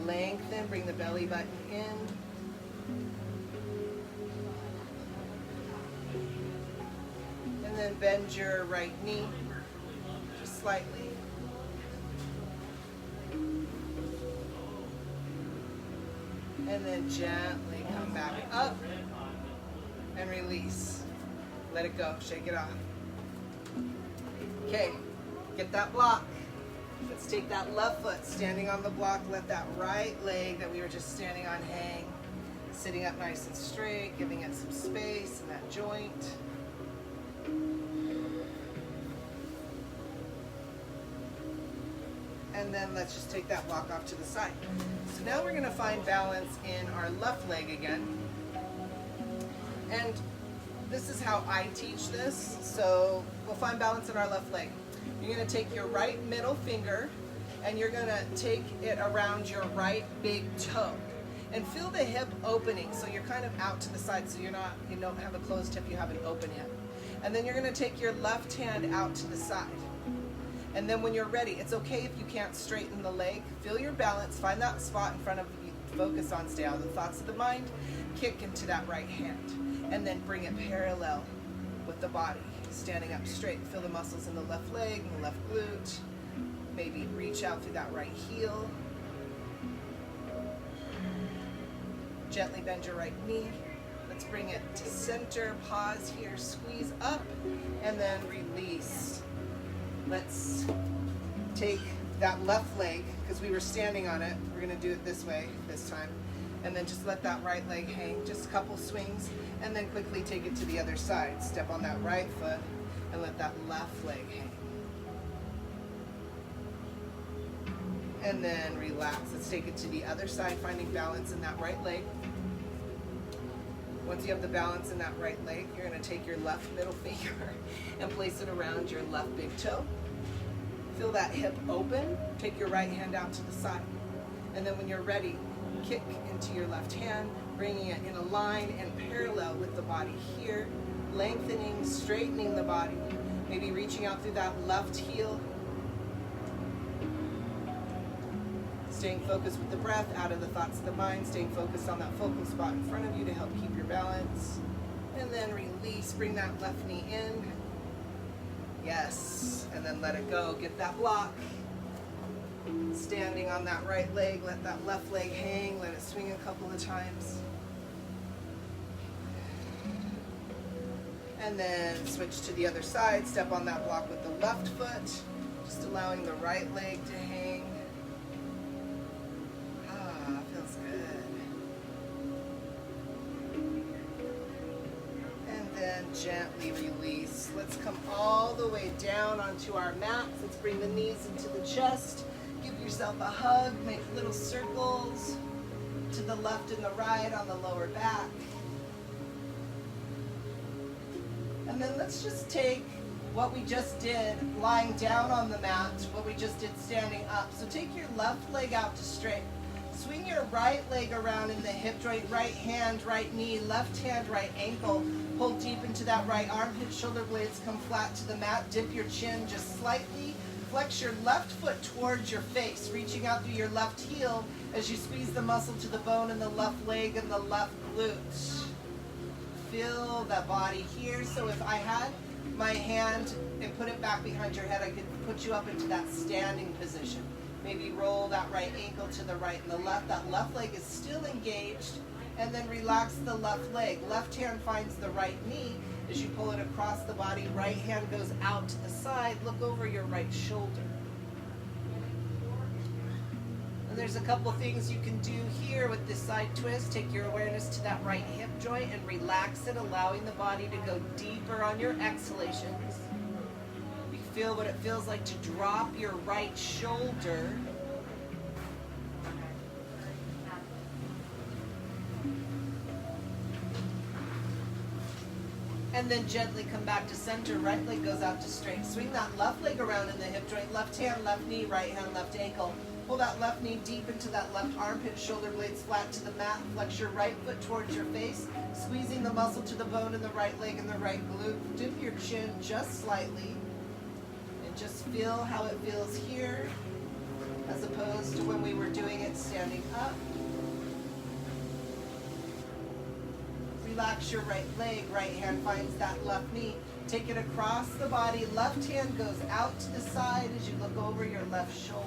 Lengthen, bring the belly button in. And then bend your right knee just slightly. And then gently come back up and release. Let it go, shake it off. Okay, get that block. Let's take that left foot standing on the block. Let that right leg that we were just standing on hang. Sitting up nice and straight, giving it some space in that joint. And then let's just take that block off to the side. So now we're going to find balance in our left leg again. And this is how I teach this. So we'll find balance in our left leg. You're going to take your right middle finger and you're going to take it around your right big toe. And feel the hip opening, so you're kind of out to the side, so you don't have a closed hip, you have an open hip. And then you're going to take your left hand out to the side. And then when you're ready, it's okay if you can't straighten the leg. Feel your balance, find that spot in front of you, focus on, stay out of the thoughts of the mind, kick into that right hand. And then bring it parallel with the body, standing up straight. Feel the muscles in the left leg and the left glute. Maybe reach out through that right heel. Gently bend your right knee. Let's bring it to center. Pause here, squeeze up, and then release. Let's take that left leg, because we were standing on it, we're gonna do it this way this time. And then just let that right leg hang, just a couple swings, and then quickly take it to the other side. Step on that right foot and let that left leg hang. And then relax. Let's take it to the other side, finding balance in that right leg. Once you have the balance in that right leg, you're gonna take your left middle finger and place it around your left big toe. Feel that hip open. Take your right hand out to the side. And then when you're ready, kick into your left hand, bringing it in a line and parallel with the body here, lengthening, straightening the body, maybe reaching out through that left heel, staying focused with the breath, out of the thoughts of the mind, staying focused on that focal spot in front of you to help keep your balance, and then release, bring that left knee in, yes, and then let it go, get that block. Standing on that right leg, let that left leg hang, let it swing a couple of times. And then switch to the other side, step on that block with the left foot, just allowing the right leg to hang. Ah, feels good. And then gently release. Let's come all the way down onto our mats. Let's bring the knees into the chest. Give yourself a hug, make little circles to the left and the right on the lower back. And then let's just take what we just did lying down on the mat, what we just did standing up. So take your left leg out to straight. Swing your right leg around in the hip joint, right hand, right knee, left hand, right ankle. Pull deep into that right armpit, shoulder blades come flat to the mat. Dip your chin just slightly. Flex your left foot towards your face, reaching out through your left heel as you squeeze the muscle to the bone in the left leg and the left glute. Feel the body here. So if I had my hand and put it back behind your head, I could put you up into that standing position. Maybe roll that right ankle to the right and the left. That left leg is still engaged. And then relax the left leg. Left hand finds the right knee. As you pull it across the body, right hand goes out to the side. Look over your right shoulder. And there's a couple things you can do here with this side twist. Take your awareness to that right hip joint and relax it, allowing the body to go deeper on your exhalations. You feel what it feels like to drop your right shoulder. And then gently come back to center. Right leg goes out to straight. Swing that left leg around in the hip joint. Left hand, left knee, right hand, left ankle. Pull that left knee deep into that left armpit, shoulder blades flat to the mat. Flex your right foot towards your face, squeezing the muscle to the bone in the right leg and the right glute. Dip your chin just slightly and just feel how it feels here as opposed to when we were doing it standing up. Relax your right leg, right hand finds that left knee. Take it across the body, left hand goes out to the side as you look over your left shoulder.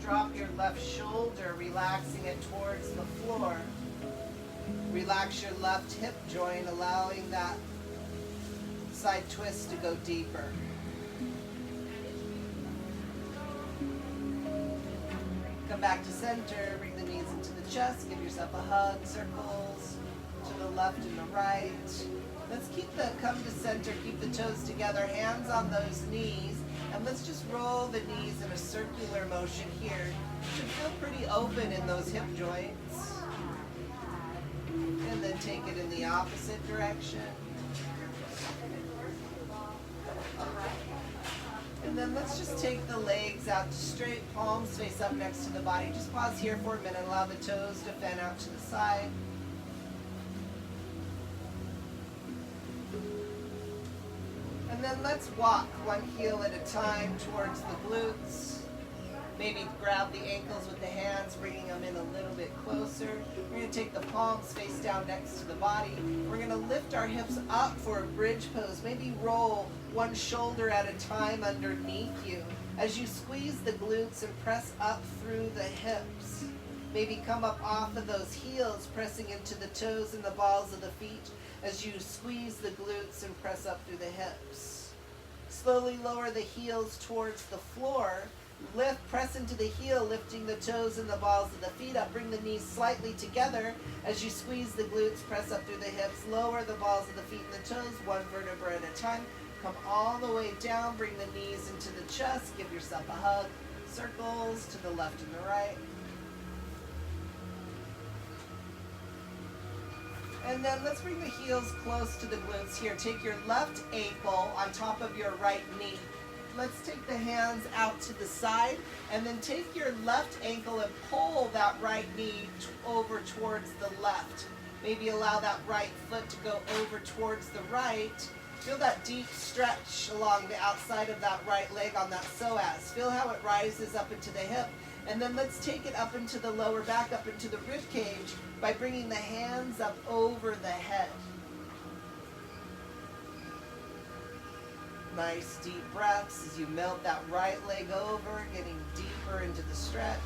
Drop your left shoulder, relaxing it towards the floor. Relax your left hip joint, allowing that side twist to go deeper. Come back to center, bring the knees into the chest, give yourself a hug, circles to the left and the right. Let's come to center, keep the toes together, hands on those knees, and let's just roll the knees in a circular motion here. You should feel pretty open in those hip joints. And then take it in the opposite direction. And then let's just take the legs out to straight, palms face up next to the body. Just pause here for a minute, allow the toes to fan out to the side. And then let's walk one heel at a time towards the glutes. Maybe grab the ankles with the hands, bringing them in a little bit closer. We're going to take the palms face down next to the body. We're going to lift our hips up for a bridge pose. Maybe roll one shoulder at a time underneath you. As you squeeze the glutes and press up through the hips, maybe come up off of those heels, pressing into the toes and the balls of the feet as you squeeze the glutes and press up through the hips. Slowly lower the heels towards the floor. Lift, press into the heel, lifting the toes and the balls of the feet up. Bring the knees slightly together as you squeeze the glutes, press up through the hips. Lower the balls of the feet and the toes, one vertebra at a time. Come all the way down, bring the knees into the chest. Give yourself a hug. Circles to the left and the right. And then let's bring the heels close to the glutes here. Take your left ankle on top of your right knee. Let's take the hands out to the side, and then take your left ankle and pull that right knee over towards the left. Maybe allow that right foot to go over towards the right. Feel that deep stretch along the outside of that right leg on that psoas. Feel how it rises up into the hip. And then let's take it up into the lower back, up into the rib cage by bringing the hands up over the head. Nice deep breaths as you melt that right leg over, getting deeper into the stretch.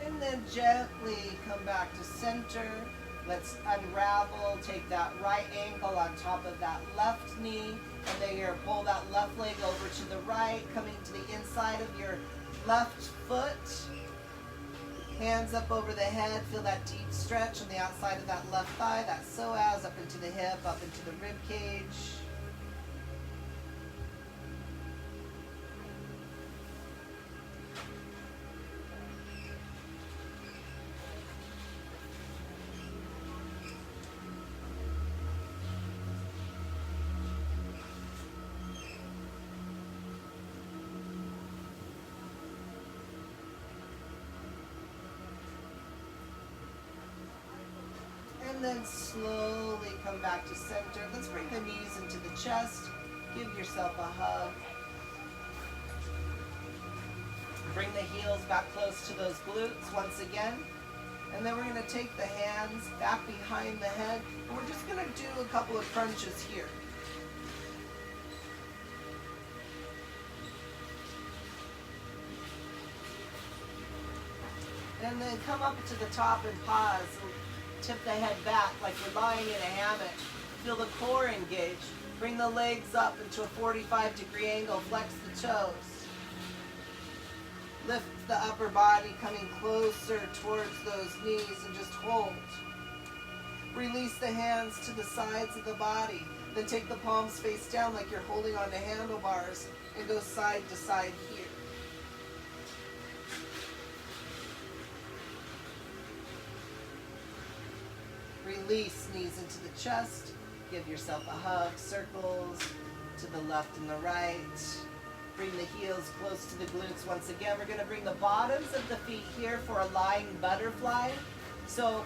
And then gently come back to center. Let's unravel. Take that right ankle on top of that left knee. And then you're pull that left leg over to the right, coming to the inside of your left foot. Hands up over the head. Feel that deep stretch on the outside of that left thigh, that psoas, up into the hip, up into the rib cage. And then slowly come back to center. Let's bring the knees into the chest. Give yourself a hug. Bring the heels back close to those glutes once again. And then we're going to take the hands back behind the head. And we're just going to do a couple of crunches here. And then come up to the top and pause. Tip the head back like you're lying in a hammock. Feel the core engage. Bring the legs up into a 45-degree angle. Flex the toes. Lift the upper body coming closer towards those knees and just hold. Release the hands to the sides of the body. Then take the palms face down like you're holding onto handlebars and go side to side here. Release knees into the chest. Give yourself a hug. Circles to the left and the right. Bring the heels close to the glutes once again. We're going to bring the bottoms of the feet here for a lying butterfly. So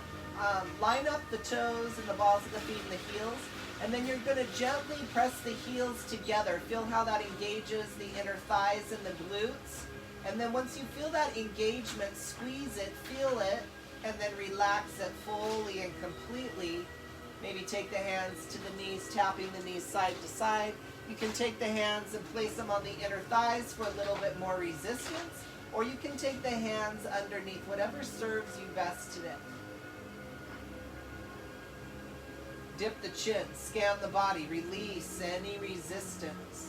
line up the toes and the balls of the feet and the heels. And then you're going to gently press the heels together. Feel how that engages the inner thighs and the glutes. And then once you feel that engagement, squeeze it, feel it, and then relax it fully and completely. Maybe take the hands to the knees, tapping the knees side to side. You can take the hands and place them on the inner thighs for a little bit more resistance, or you can take the hands underneath, whatever serves you best today. Dip the chin, scan the body, release any resistance.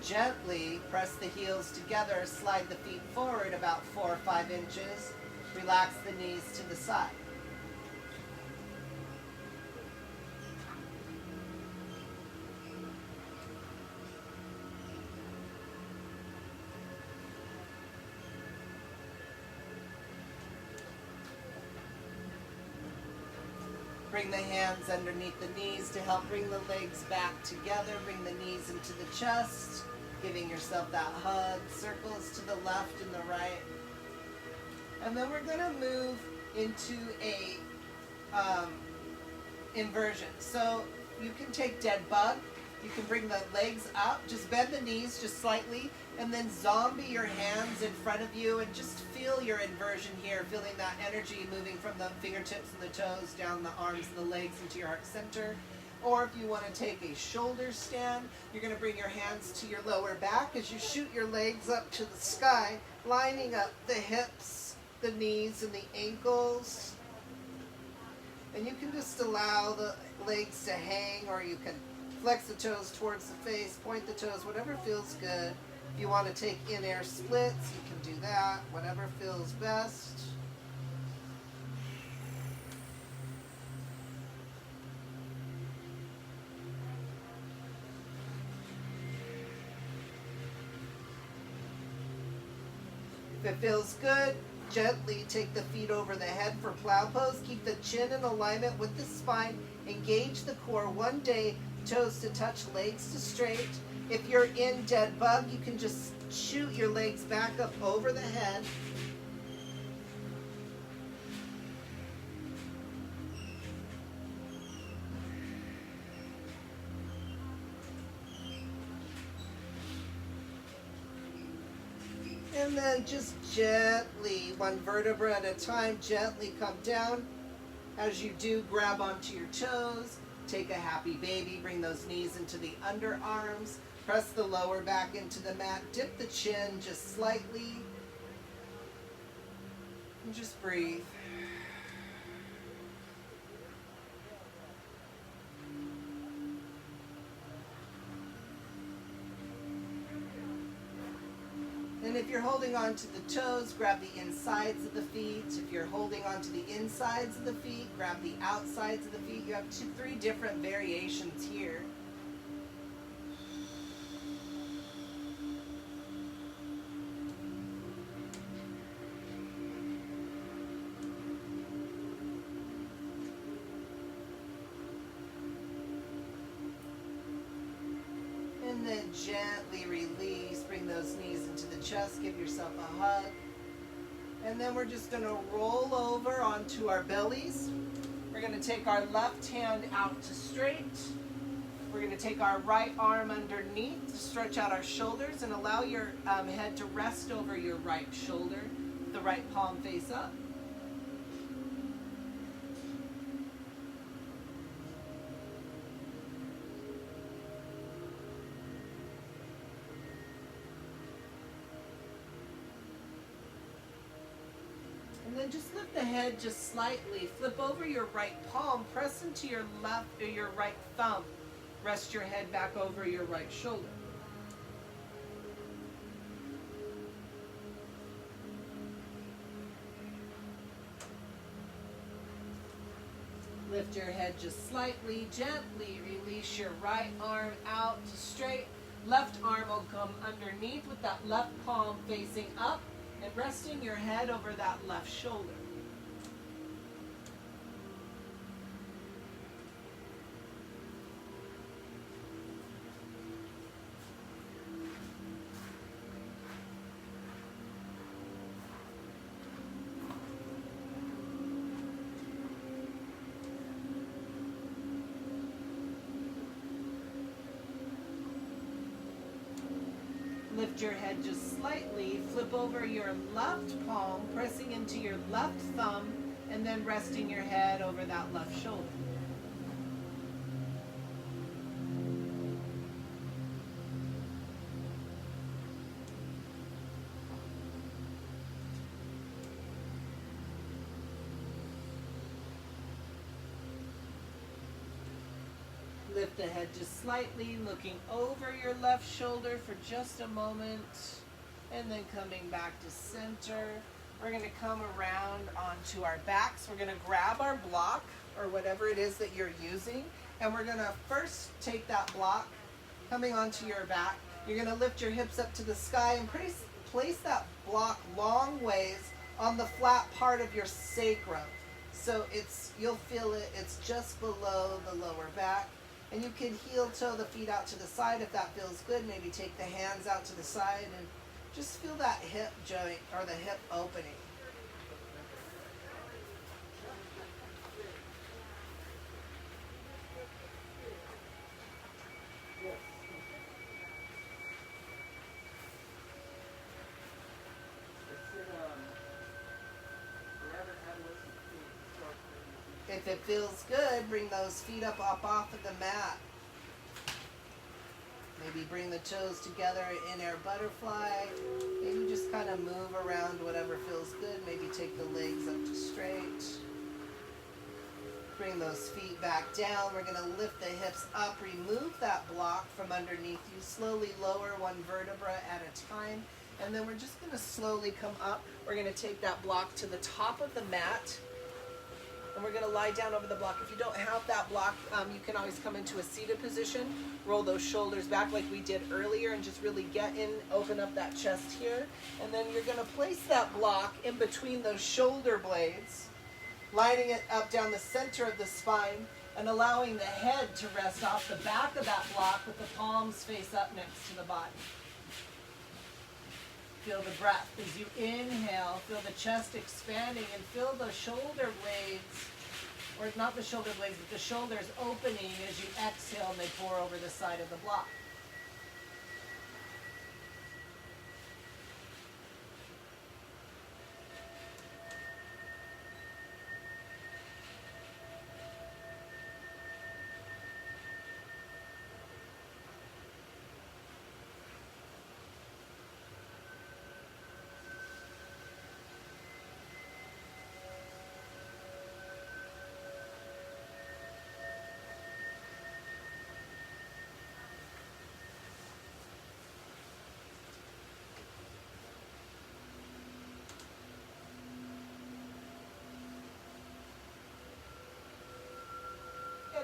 Gently press the heels together, slide the feet forward about 4 or 5 inches. Relax the knees to the side. Bring the hands underneath the knees to help bring the legs back together. Bring the knees into the chest, giving yourself that hug. Circles to the left and the right. And then we're going to move into a inversion. So you can take dead bug. You can bring the legs up, just bend the knees just slightly, and then zombie your hands in front of you and just feel your inversion here, feeling that energy moving from the fingertips and the toes down the arms and the legs into your heart center. Or if you want to take a shoulder stand, you're going to bring your hands to your lower back as you shoot your legs up to the sky, lining up the hips, the knees, and the ankles. And you can just allow the legs to hang, or you can flex the toes towards the face, point the toes, whatever feels good. If you want to take in-air splits, you can do that, whatever feels best. If it feels good, gently take the feet over the head for plow pose. Keep the chin in alignment with the spine. Engage the core. One day, toes to touch, legs to straight. If you're in dead bug, you can just shoot your legs back up over the head. And then just gently, one vertebra at a time, gently come down. As you do, grab onto your toes. Take a happy baby. Bring those knees into the underarms. Press the lower back into the mat. Dip the chin just slightly. And just breathe. And if you're holding on to the toes, grab the insides of the feet. If you're holding on to the insides of the feet, grab the outsides of the feet. You have three different variations here. And then gently release, bring those knees into the chest, give yourself a hug. And then we're just going to roll over onto our bellies. We're going to take our left hand out to straight. We're going to take our right arm underneath to stretch out our shoulders and allow your head to rest over your right shoulder, the right palm face up. And then just lift the head just slightly. Flip over your right palm. Press into your left or your right thumb. Rest your head back over your right shoulder. Lift your head just slightly. Gently release your right arm out to straight. Left arm will come underneath with that left palm facing up. And resting your head over that left shoulder. Lift your head just slightly, flip over your left palm, pressing into your left thumb, and then resting your head over that left shoulder. Lift the head just slightly, looking over your left shoulder for just a moment, and then coming back to center. We're going to come around onto our backs. We're going to grab our block, or whatever it is that you're using, and we're going to first take that block, coming onto your back. You're going to lift your hips up to the sky and place that block long ways on the flat part of your sacrum. So you'll feel it, it's just below the lower back. And you can heel toe the feet out to the side if that feels good. Maybe take the hands out to the side and just feel that hip joint or the hip opening. If it feels good, bring those feet up off of the mat. Maybe bring the toes together in air butterfly. Maybe just kind of move around whatever feels good. Maybe take the legs up to straight. Bring those feet back down. We're going to lift the hips up. Remove that block from underneath you. Slowly lower one vertebra at a time. And then we're just going to slowly come up. We're going to take that block to the top of the mat. And we're going to lie down over the block. If you don't have that block, you can always come into a seated position. Roll those shoulders back like we did earlier and just really get in, open up that chest here. And then you're going to place that block in between those shoulder blades, lining it up down the center of the spine and allowing the head to rest off the back of that block with the palms face up next to the body. Feel the breath as you inhale, feel the chest expanding and feel the shoulder blades, or not the shoulder blades, but the shoulders opening as you exhale and they pour over the side of the block.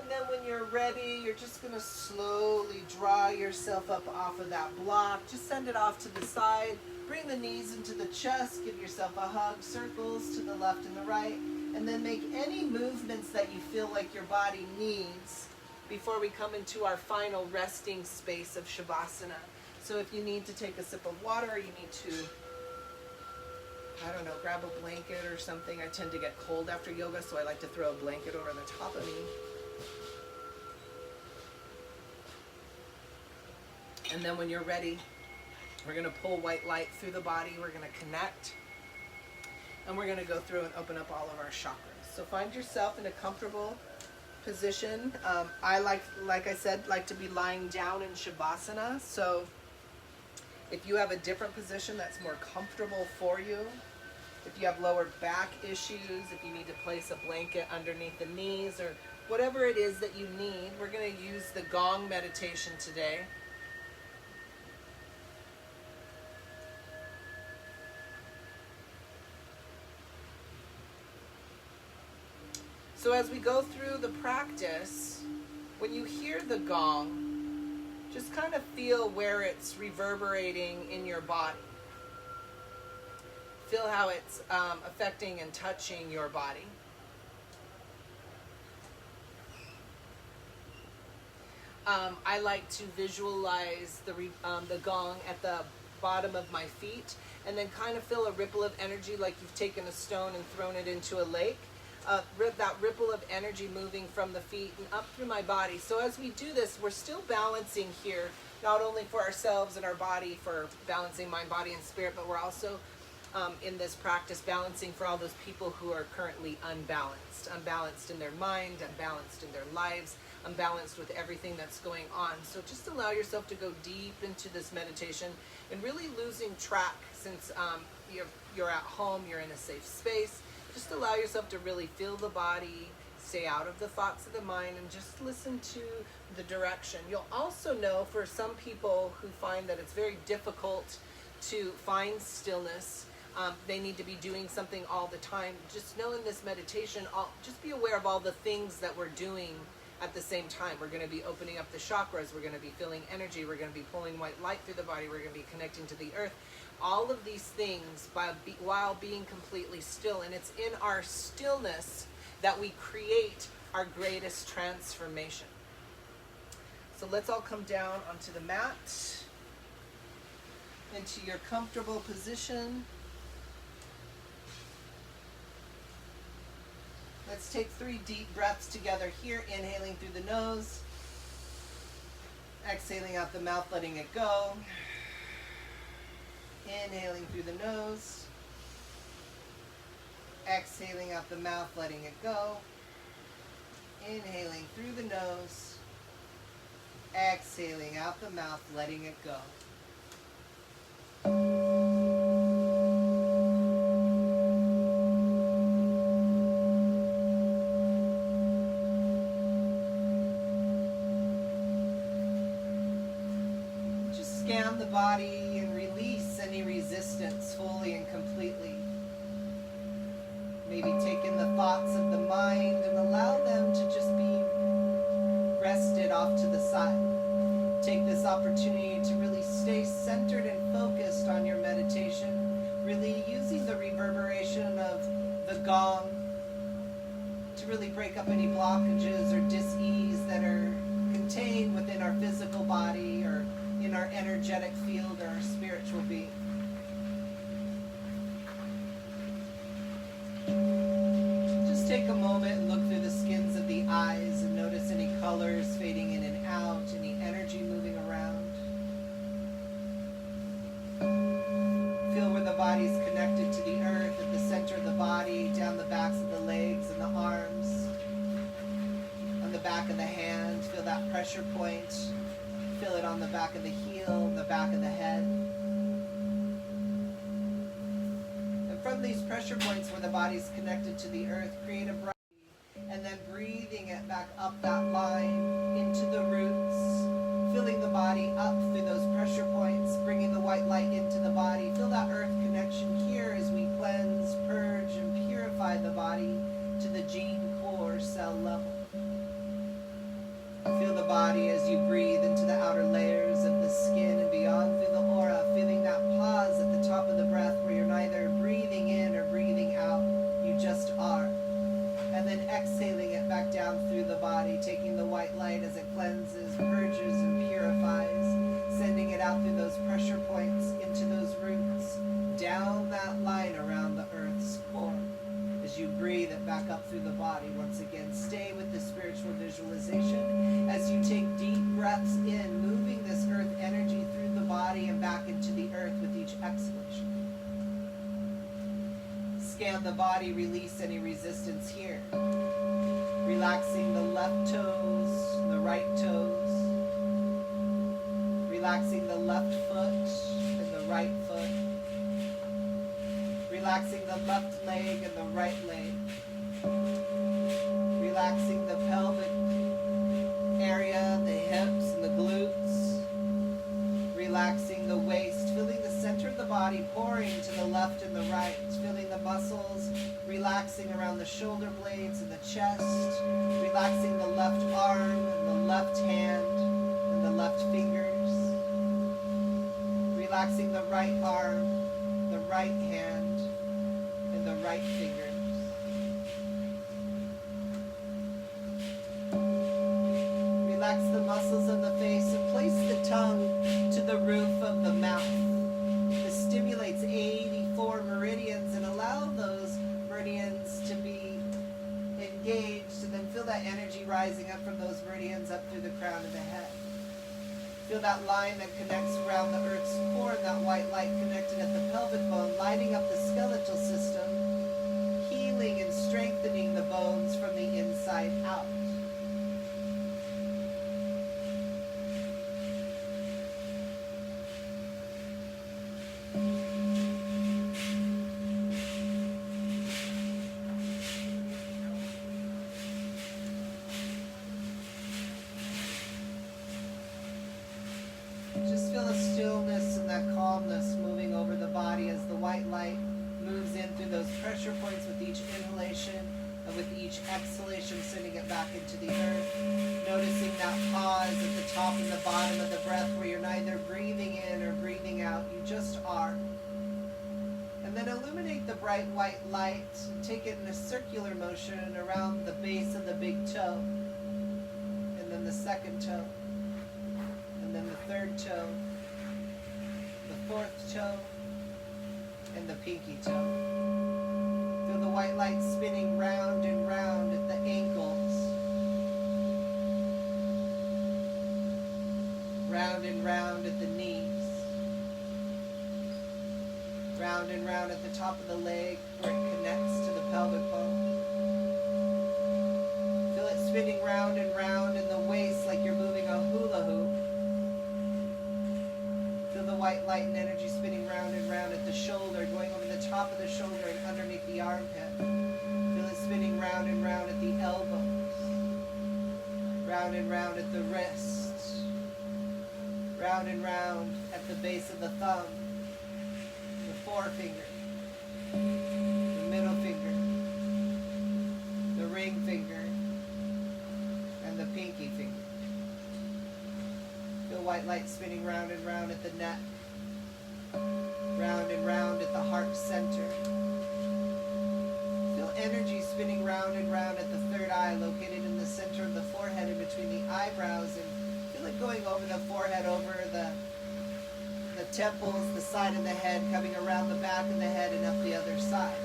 And then when you're ready, you're just going to slowly draw yourself up off of that block. Just send it off to the side. Bring the knees into the chest. Give yourself a hug. Circles to the left and the right. And then make any movements that you feel like your body needs before we come into our final resting space of Shavasana. So if you need to take a sip of water, or you need to, I don't know, grab a blanket or something. I tend to get cold after yoga, so I like to throw a blanket over the top of me. And then when you're ready, we're going to pull white light through the body. We're going to connect. And we're going to go through and open up all of our chakras. So find yourself in a comfortable position. I like I said, like to be lying down in Shavasana. So if you have a different position that's more comfortable for you, if you have lower back issues, if you need to place a blanket underneath the knees or whatever it is that you need, we're going to use the gong meditation today. So as we go through the practice, when you hear the gong, just kind of feel where it's reverberating in your body. Feel how it's affecting and touching your body. I like to visualize the gong at the bottom of my feet and then kind of feel a ripple of energy like you've taken a stone and thrown it into a lake. That ripple of energy moving from the feet and up through my body. So as we do this, we're still balancing here, not only for ourselves and our body, for balancing mind, body, and spirit, but we're also in this practice balancing for all those people who are currently unbalanced in their mind, unbalanced in their lives, unbalanced with everything that's going on. So just allow yourself to go deep into this meditation and really losing track since you're at home, you're in a safe space. Just allow yourself to really feel the body, stay out of the thoughts of the mind, and just listen to the direction. You'll also know for some people who find that it's very difficult to find stillness, they need to be doing something all the time. Just know in this meditation, just be aware of all the things that we're doing at the same time. We're going to be opening up the chakras. We're going to be feeling energy. We're going to be pulling white light through the body. We're going to be connecting to the earth. All of these things while being completely still. And it's in our stillness that we create our greatest transformation. So let's all come down onto the mat, into your comfortable position. Let's take 3 deep breaths together here, inhaling through the nose, exhaling out the mouth, letting it go. Inhaling through the nose, exhaling out the mouth, letting it go. Inhaling through the nose, exhaling out the mouth, letting it go. Just scan the body and release any resistance fully and completely. Maybe take in the thoughts of the mind and allow them to just be rested off to the side. Take this opportunity to really stay centered and focused on your meditation, really using the reverberation of the gong to really break up any blockages or dis-ease that are contained within our physical body or in our energetic field or our spiritual being. Just take a moment and look through the skins of the eyes and notice any colors fading in and out, any energy moving around. Feel where the body's connected to the earth, at the center of the body, down the backs of the legs and the arms, on the back of the hand. Feel that pressure point. Feel it on the back of the heel, and the back of the head. And from these pressure points where the body's connected to the earth, create a breath, and then breathing it back up that line into the roots, filling the body up through those pressure points, bringing the white light into the body. Feel that earth connection here as we cleanse, purge, and purify the body to the gene core cell level. Feel the body as you breathe into the outer layers of the skin and beyond through the aura, feeling that pause at the top of the breath where you're neither breathing in or breathing out, you just are. And then exhaling it back down through the body, taking the white light as it cleanses, purges, and purifies, sending it out through those pressure points into those roots, down that line around the earth's core. As you breathe it back up through the body, once again, stay with the spiritual visualization as you take deep breaths in, moving this earth energy through the body and back into the earth with each exhalation. Scan the body, release any resistance here. Relaxing the left toes, the right toes. Relaxing the left foot and the right foot. Relaxing the left leg and the right leg. Relaxing the pelvic area, the hips and the glutes. Relaxing the waist, feeling the center of the body pouring to the left and the right. Feeling the muscles relaxing around the shoulder blades and the chest. Relaxing the left arm and the left hand and the left fingers. Relaxing the right arm, the right hand, and the right fingers. Relax the muscles of the face and place the tongue to the roof of the mouth. This stimulates 84 meridians and allow those meridians to be engaged, and then feel that energy rising up from those meridians up through the crown of the head. Feel that line that connects around the earth's core and that white light connected at the pelvic bone, lighting up the skeletal system, healing and strengthening the bones from the inside out. Just feel a stillness and that calmness moving over the body as the white light moves in through those pressure points with each inhalation and with each exhalation, sending it back into the earth. Noticing that pause at the top and the bottom of the breath where you're neither breathing in or breathing out, you just are. And then illuminate the bright bright white light and take it in a circular motion around the base of the big toe. And then the second toe. And then the third toe. The fourth toe. And the pinky toe. Feel the white light spinning round and round at the ankles. Round and round at the knees. Round and round at the top of the leg where it connects to the pelvic bone. Feel it spinning round and round in the waist like you're moving a hula hoop. Feel the white light and energy spinning round and round at the shoulder, going over the top of the shoulder and underneath the armpit. Feel it spinning round and round at the elbows. Round and round at the wrist. Round and round at the base of the thumb. The forefinger. The middle finger. The ring finger. And the pinky finger. Feel white light spinning round and round at the neck. Round and round at the heart center. Feel energy spinning round and round at the third eye located in the center of the forehead and between the eyebrows, and feel it going over the forehead, over the temples, the side of the head, coming around the back of the head and up the other side.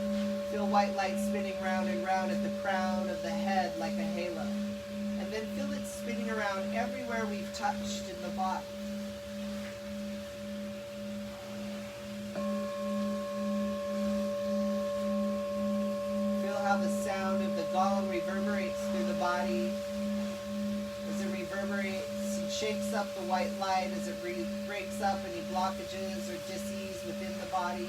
Feel white light spinning round and round at the crown of the head like a halo. And then feel it spinning around everywhere we've touched in the body. Feel how the sound of the gong reverberates through the body as it reverberates and shakes up the white light as it breaks up any blockages or dis-ease within the body.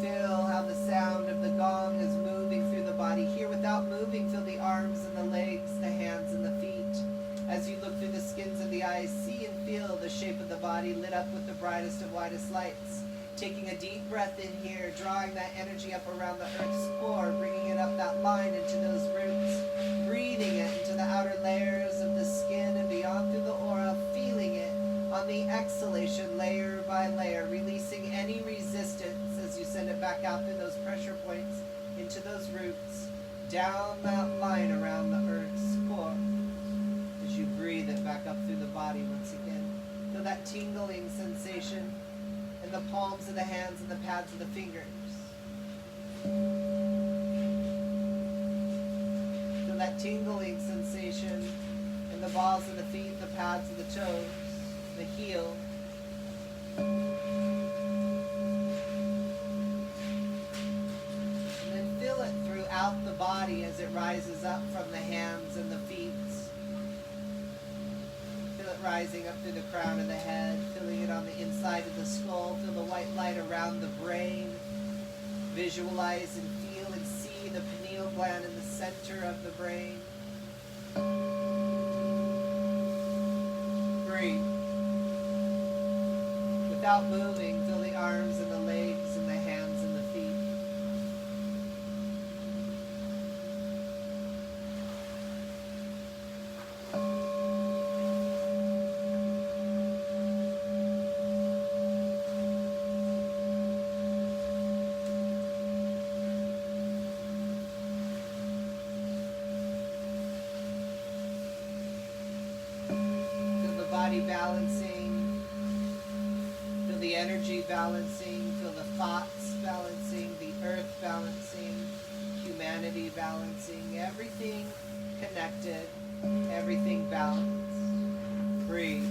Feel how the sound of the gong is moving through the body. Here, without moving, feel the arms and the legs, the hands and the feet. As you look through the skins of the eyes, see and feel the shape of the body lit up with the brightest of whitest lights. Taking a deep breath in here, drawing that energy up around the earth's core, bringing it up that line into those roots, breathing it into the outer layers of the skin and beyond through the aura, feeling it on the exhalation layer by layer, releasing any resistance as you send it back out through those pressure points into those roots, down that line around the earth's core. As you breathe it back up through the body once again. Feel that tingling sensation in the palms of the hands and the pads of the fingers. Feel that tingling sensation in the balls of the feet, the pads of the toes, the heel. And then feel it throughout the body as it rises up from the hands and the feet. Feel it rising up through the crown of the head, feeling it on the inside of the skull. Feel the white light around the brain. Visualize and feel and see the pineal gland in the center of the brain. Breathe. Without moving, feel the arms and the legs and the hands and the feet. Body balancing, feel the energy balancing, feel the thoughts balancing, the earth balancing, humanity balancing, everything connected, everything balanced. Breathe.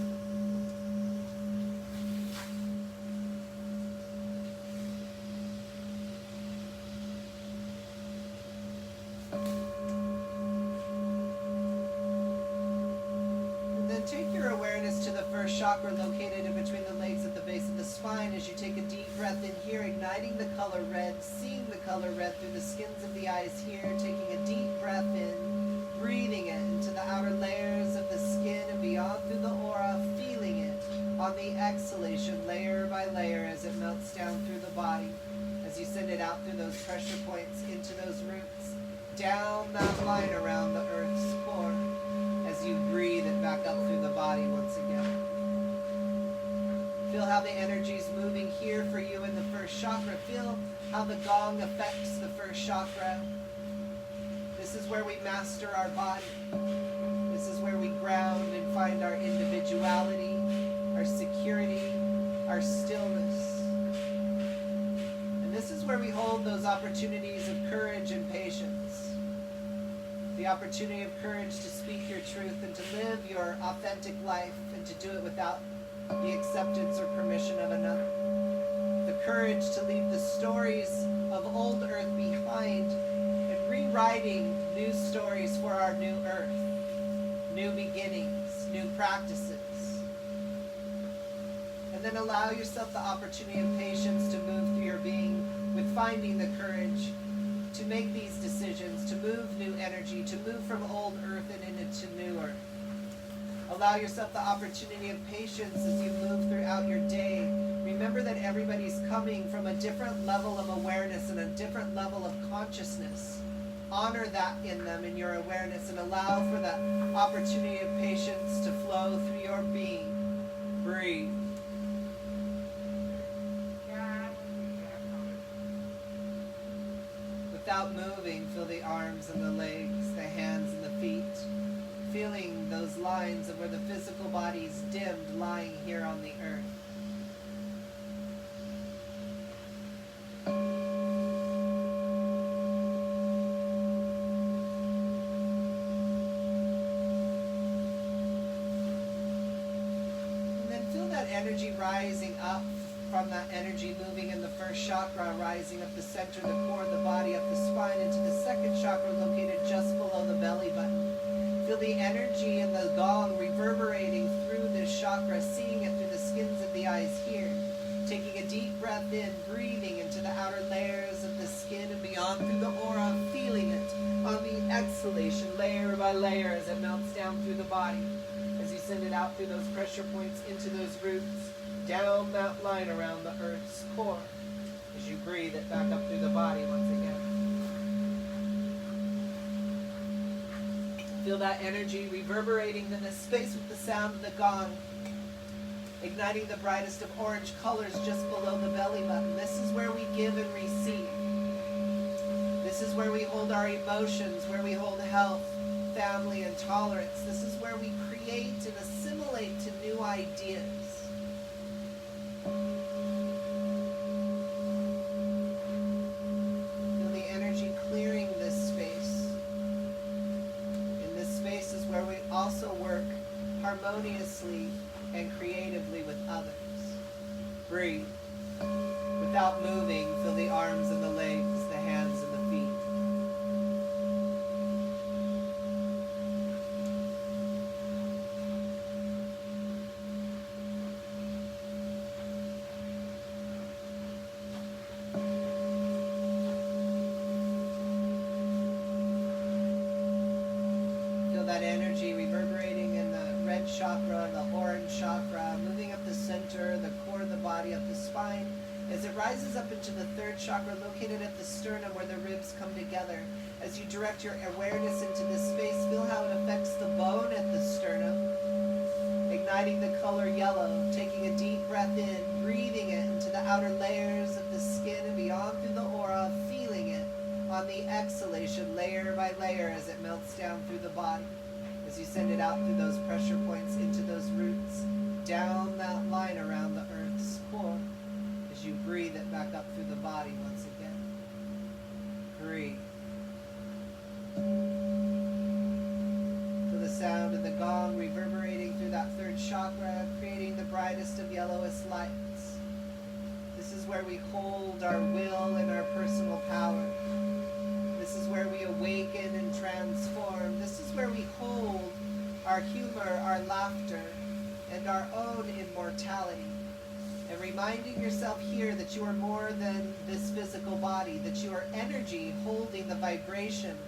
Take your awareness to the first chakra located in between the legs at the base of the spine as you take a deep breath in here, igniting the color red, seeing the color red through the skins of the eyes here, taking a deep breath in, breathing it into the outer layers of the skin and beyond through the aura, feeling it on the exhalation layer by layer as it melts down through the body, as you send it out through those pressure points into those roots, down that line around the earth's core. As you breathe it back up through the body once again. Feel how the energy is moving here for you in the first chakra. Feel how the gong affects the first chakra. This is where we master our body. This is where we ground and find our individuality, our security, our stillness. And this is where we hold those opportunities of courage and patience. The opportunity of courage to speak your truth and to live your authentic life and to do it without the acceptance or permission of another. The courage to leave the stories of old earth behind and rewriting new stories for our new earth, new beginnings, new practices. And then allow yourself the opportunity of patience to move through your being with finding the courage to make these decisions, to move new energy, to move from old earth and into new earth. Allow yourself the opportunity of patience as you move throughout your day. Remember that everybody's coming from a different level of awareness and a different level of consciousness. Honor that in them, in your awareness, and allow for that opportunity of patience to flow through your being. Breathe. Without moving, feel the arms and the legs, the hands and the feet. Feeling those lines of where the physical body is dimmed, lying here on the earth. And then feel that energy rising up from that energy moving in the first chakra, rising up the center, the core of the body, up the spine, into the second chakra located just below the belly button. Feel the energy in the gong reverberating through this chakra, seeing it through the skins of the eyes here. Taking a deep breath in, breathing into the outer layers of the skin and beyond through the aura, feeling it on the exhalation, layer by layer, as it melts down through the body. As you send it out through those pressure points into those roots, down that line around the earth's core, as you breathe it back up through the body once again. Feel that energy reverberating in this space with the sound of the gong, igniting the brightest of orange colors just below the belly button. This is where we give and receive. This is where we hold our emotions, where we hold health, family, and tolerance. This is where we create and assimilate to new ideas. Feel the energy clearing this space. In this space is where we also work harmoniously and creatively with others. Breathe. Without moving, feel the arms and the legs, the hands and the feet. That energy reverberating in the red chakra, the orange chakra, moving up the center, the core of the body, up the spine, as it rises up into the third chakra located at the sternum where the ribs come together. As you direct your awareness into this space, feel how it affects the bone at the sternum, igniting the color yellow, taking a deep breath in, breathing it into the outer layers of the skin and beyond through the aura, feeling it on the exhalation, layer by layer, as it melts down through the body. As you send it out through those pressure points into those roots, down that line around the earth's core, as you breathe it back up through the body once again. Breathe. Feel the sound of the gong reverberating through that third chakra, creating the brightest of yellowest lights. This is where we hold our will and our personal power. This is where we awaken and transform. This is where we hold our humor, our laughter, and our own immortality. And reminding yourself here that you are more than this physical body, that you are energy holding the vibration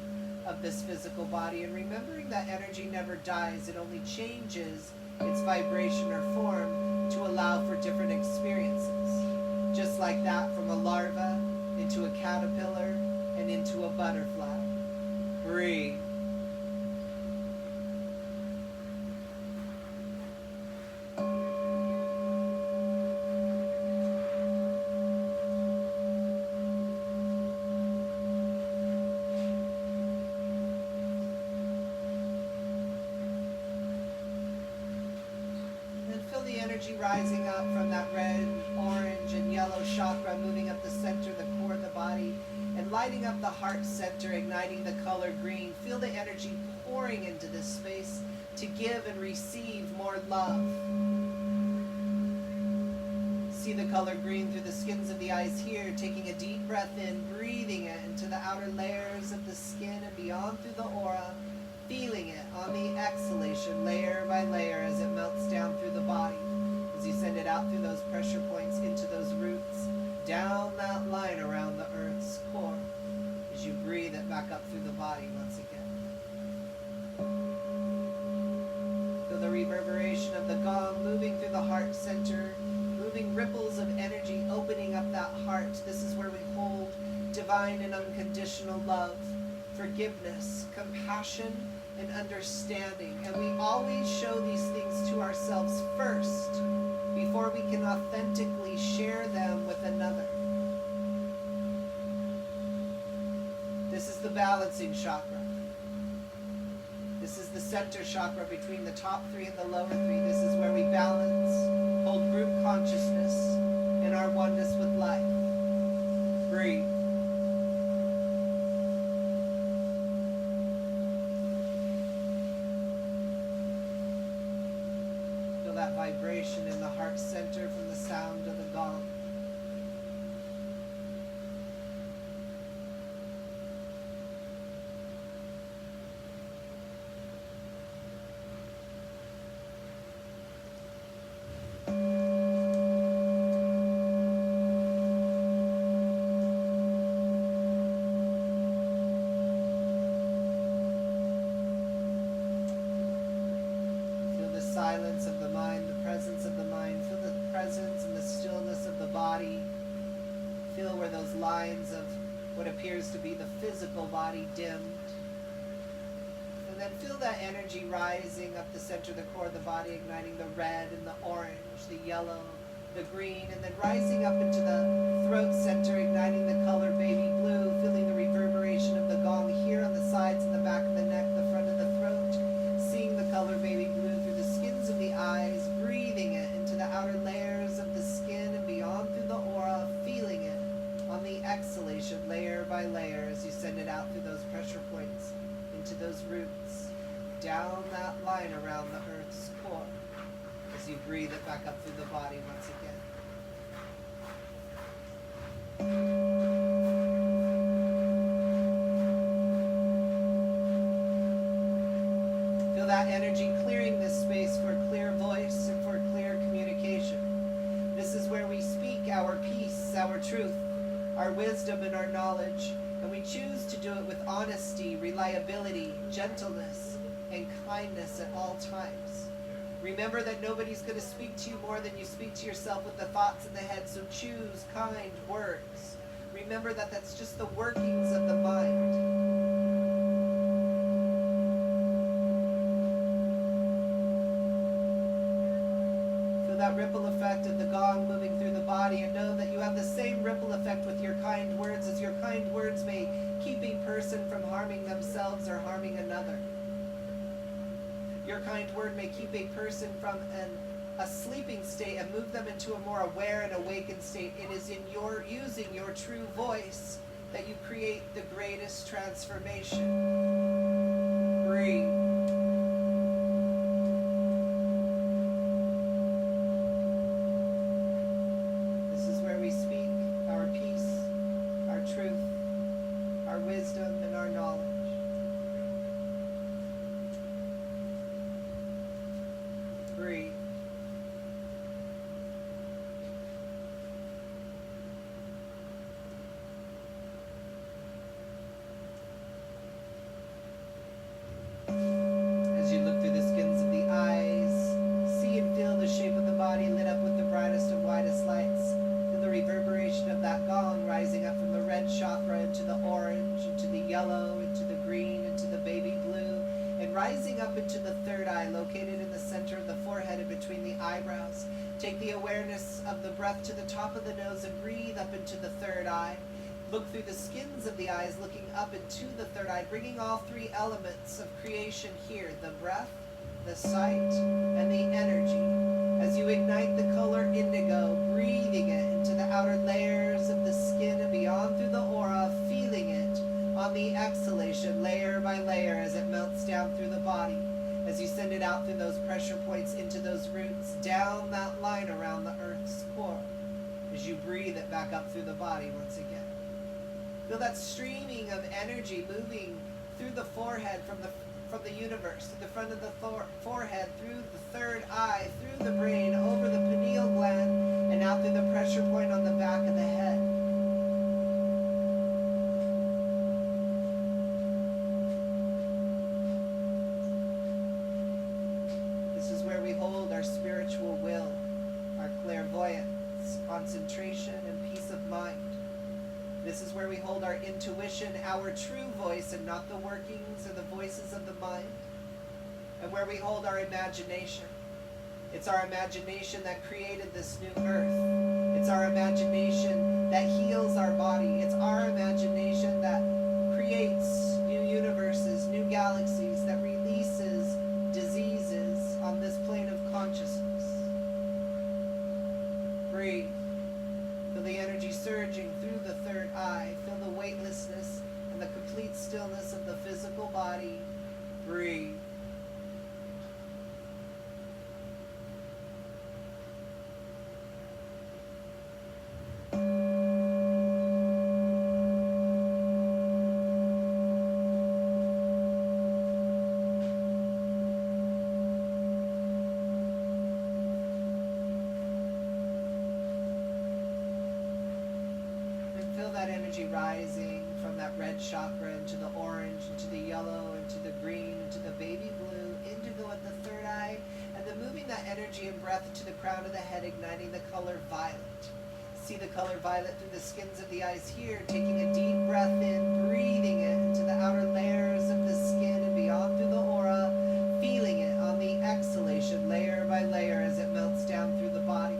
of this physical body. And remembering that energy never dies, it only changes its vibration or form to allow for different experiences. Just like that, from a larva into a caterpillar, and into a butterfly. Breathe. energy rising up from that red, orange, and yellow chakra, moving up the center, the core of the body, and lighting up the heart center, igniting the color green. Feel the energy pouring into this space to give and receive more love. See the color green through the skins of the eyes here, taking a deep breath in, breathing it into the outer layers of the skin and beyond through the aura, feeling it on the exhalation, layer by layer, as it melts down through the body, as you send it out through those pressure points into those roots, down that line around the earth's core, as you breathe it back up through the body once again. Feel the reverberation of the gong moving through the heart center, moving ripples of energy, opening up that heart. This is where we hold divine and unconditional love, forgiveness, compassion, and understanding. And we always show these things to ourselves first before we can authentically share them with another. This is the balancing chakra. This is the center chakra between the top three and the lower three. This is where we balance, hold group consciousness, and our oneness with life. Breathe. Feel that vibration in the heart center from the sound of the gong. Silence of the mind, the presence of the mind. Feel the presence and the stillness of the body. Feel where those lines of what appears to be the physical body dimmed. And then feel that energy rising up the center of the core of the body, igniting the red and the orange, the yellow, the green, and then rising up into the throat center, igniting the color baby blue, feeling the reverberation of the gong here on the sides and the back of the neck, the front of the throat, seeing the color baby blue through the skins of the eyes, breathing it into the outer layers of the skin and beyond through the aura, feeling it on the exhalation, layer by layer, as you send it out through those pressure points, into those roots, down that line around the earth's core, as you breathe it back up through the body once again. Feel that energy clearing this space for clear voice and for clear communication. This is where we speak our peace, our truth, our wisdom, and our knowledge, and we choose to do it with honesty, reliability, gentleness, and kindness at all times. Remember that nobody's going to speak to you more than you speak to yourself with the thoughts in the head, so choose kind words. Remember that that's just the workings of the mind. That ripple effect of the gong moving through the body, and know that you have the same ripple effect with your kind words, as your kind words may keep a person from harming themselves or harming another. Your kind word may keep a person from a sleeping state and move them into a more aware and awakened state. It is in your using your true voice that you create the greatest transformation. Breathe. We speak our peace, our truth, our wisdom, and our knowledge. Breathe. As you look through the skins of the eyes, see and feel the shape of the body lit up with the brightest and widest lights. The reverberation of that gong rising up from the red chakra into the orange, into the yellow, into the green, into the baby blue, and rising up into the third eye, located in the center of the forehead and between the eyebrows. Take the awareness of the breath to the top of the nose and breathe up into the third eye. Look through the skins of the eyes, looking up into the third eye, bringing all three elements of creation here, the breath, the sight, and the energy. As you ignite points into those roots, down that line around the earth's core. As you breathe it back up through the body once again. Feel that streaming of energy moving through the forehead from the universe, to the front of the forehead, through the third eye, through the brain, over the pineal gland, and out through the pressure point on the back of the head. This is where we hold our spiritual will, our clairvoyance, concentration, and peace of mind. This is where we hold our intuition, our true voice, and not the workings or the voices of the mind. And where we hold our imagination. It's our imagination that created this new earth. It's our imagination that heals our body. It's our imagination that creates new universes, new galaxies, that releases diseases on this plane of consciousness. Breathe. Feel the energy surging through the third eye. Feel the weightlessness and the complete stillness of the physical body. Breathe. That energy rising from that red chakra into the orange, into the yellow, into the green, into the baby blue, indigo at the third eye, and then moving that energy and breath to the crown of the head, igniting the color violet. See the color violet through the skins of the eyes here, taking a deep breath in, breathing it into the outer layers of the skin and beyond through the aura, feeling it on the exhalation, layer by layer, as it melts down through the body,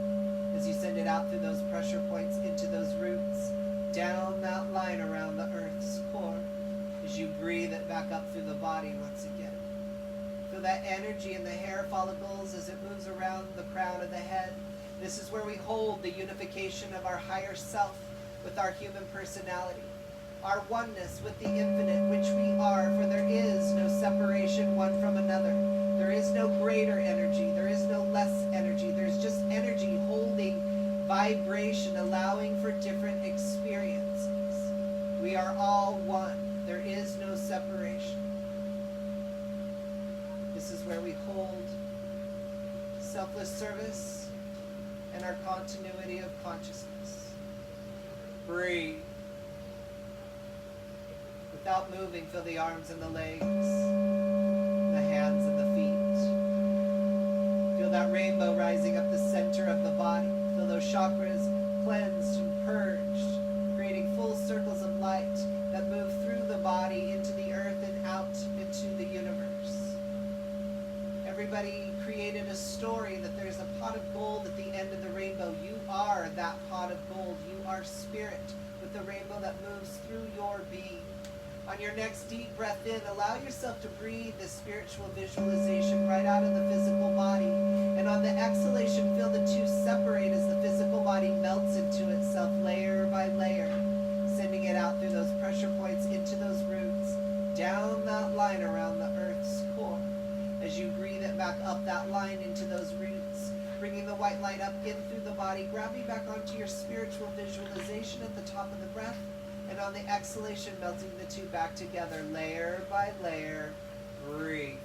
as you send it out through those pressure points into those roots, down that line around the earth's core, as you breathe it back up through the body once again. Feel that energy in the hair follicles as it moves around the crown of the head. This is where we hold the unification of our higher self with our human personality, our oneness with the infinite, which we are, for there is no separation one from another. There is no greater energy, there is no less energy, there's just energy holding vibration, allowing for different experiences. We are all one. There is no separation. This is where we hold selfless service and our continuity of consciousness. Breathe. Without moving, feel the arms and the legs, the hands and the feet. Feel that rainbow rising up the center of the body. Feel those chakras cleansed and purged, creating full circles of light that move through the body into the earth and out into the universe. Everybody created a story that there's a pot of gold at the end of the rainbow. You are that pot of gold. You are spirit with the rainbow that moves through your being. On your next deep breath in, allow yourself to breathe this spiritual visualization right out of the physical body. And on the exhalation, feel the two separate as the physical body melts into itself layer by layer, sending it out through those pressure points into those roots, down that line around the earth's core. As you breathe it back up that line into those roots, bringing the white light up in through the body, grabbing back onto your spiritual visualization at the top of the breath, and on the exhalation, melting the two back together, layer by layer. Breathe.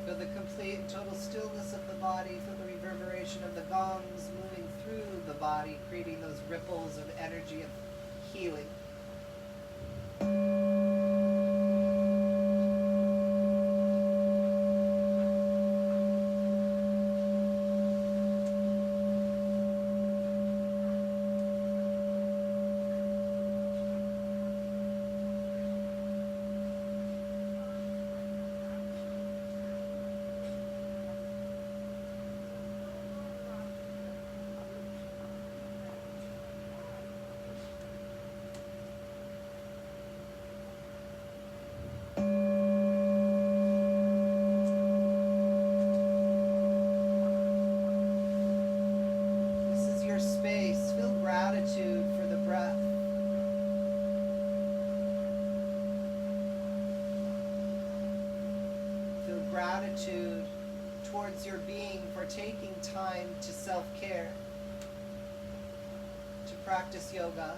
Feel the complete and total stillness of the body. Feel the reverberation of the gongs moving through the body, creating those ripples of energy of healing. gratitude towards your being for taking time to self-care, to practice yoga.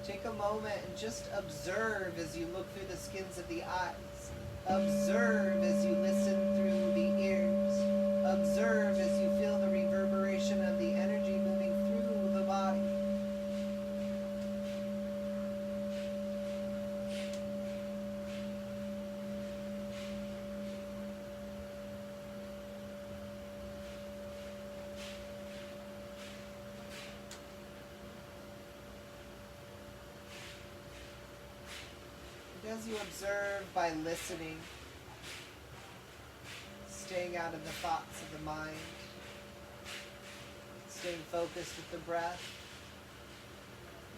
Take a moment and just observe as you look through the skins of the eyes. Observe as you listen through the ears. Observe as you feel the reverberation of the energy moving through the body. As you observe by listening, staying out of the thoughts of the mind, staying focused with the breath,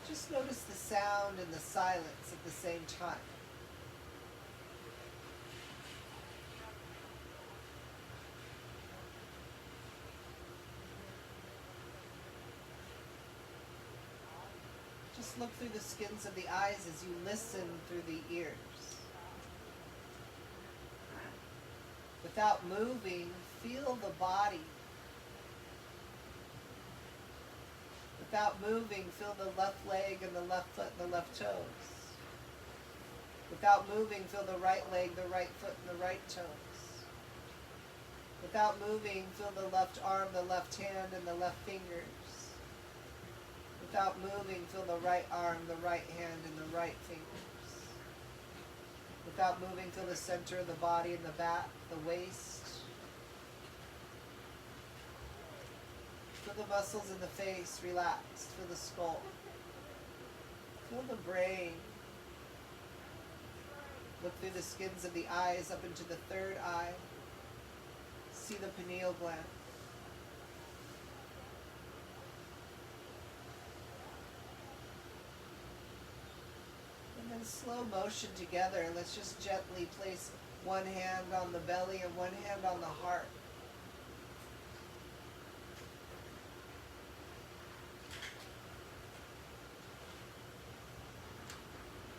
just notice the sound and the silence at the same time. Just look through the skins of the eyes as you listen through the ears. Without moving, feel the body. Without moving, feel the left leg and the left foot and the left toes. Without moving, feel the right leg, the right foot and the right toes. Without moving, feel the left arm, the left hand and the left fingers. Without moving, feel the right arm, the right hand, and the right fingers. Without moving, feel the center of the body and the back, the waist. Feel the muscles in the face relaxed. Feel the skull. Feel the brain. Look through the skins of the eyes up into the third eye. See the pineal gland. In slow motion together, let's just gently place one hand on the belly and one hand on the heart.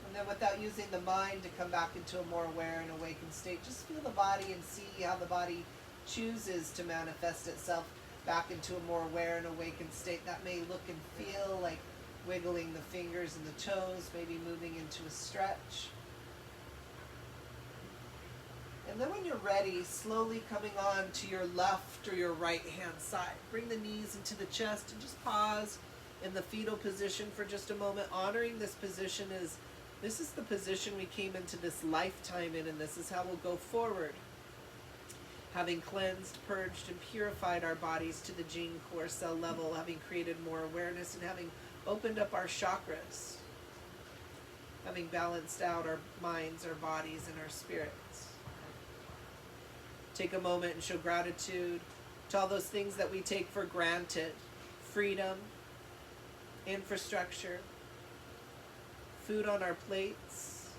And then without using the mind to come back into a more aware and awakened state, just feel the body and see how the body chooses to manifest itself back into a more aware and awakened state. That may look and feel like wiggling the fingers and the toes, maybe moving into a stretch. And then when you're ready, slowly coming on to your left or your right hand side. Bring the knees into the chest and just pause in the fetal position for just a moment, honoring this position as this is the position we came into this lifetime in, and this is how we'll go forward. Having cleansed, purged, and purified our bodies to the gene core cell level, having created more awareness, and having opened up our chakras, having balanced out our minds, our bodies, and our spirits. Take a moment and show gratitude to all those things that we take for granted. Freedom, infrastructure, food on our plates,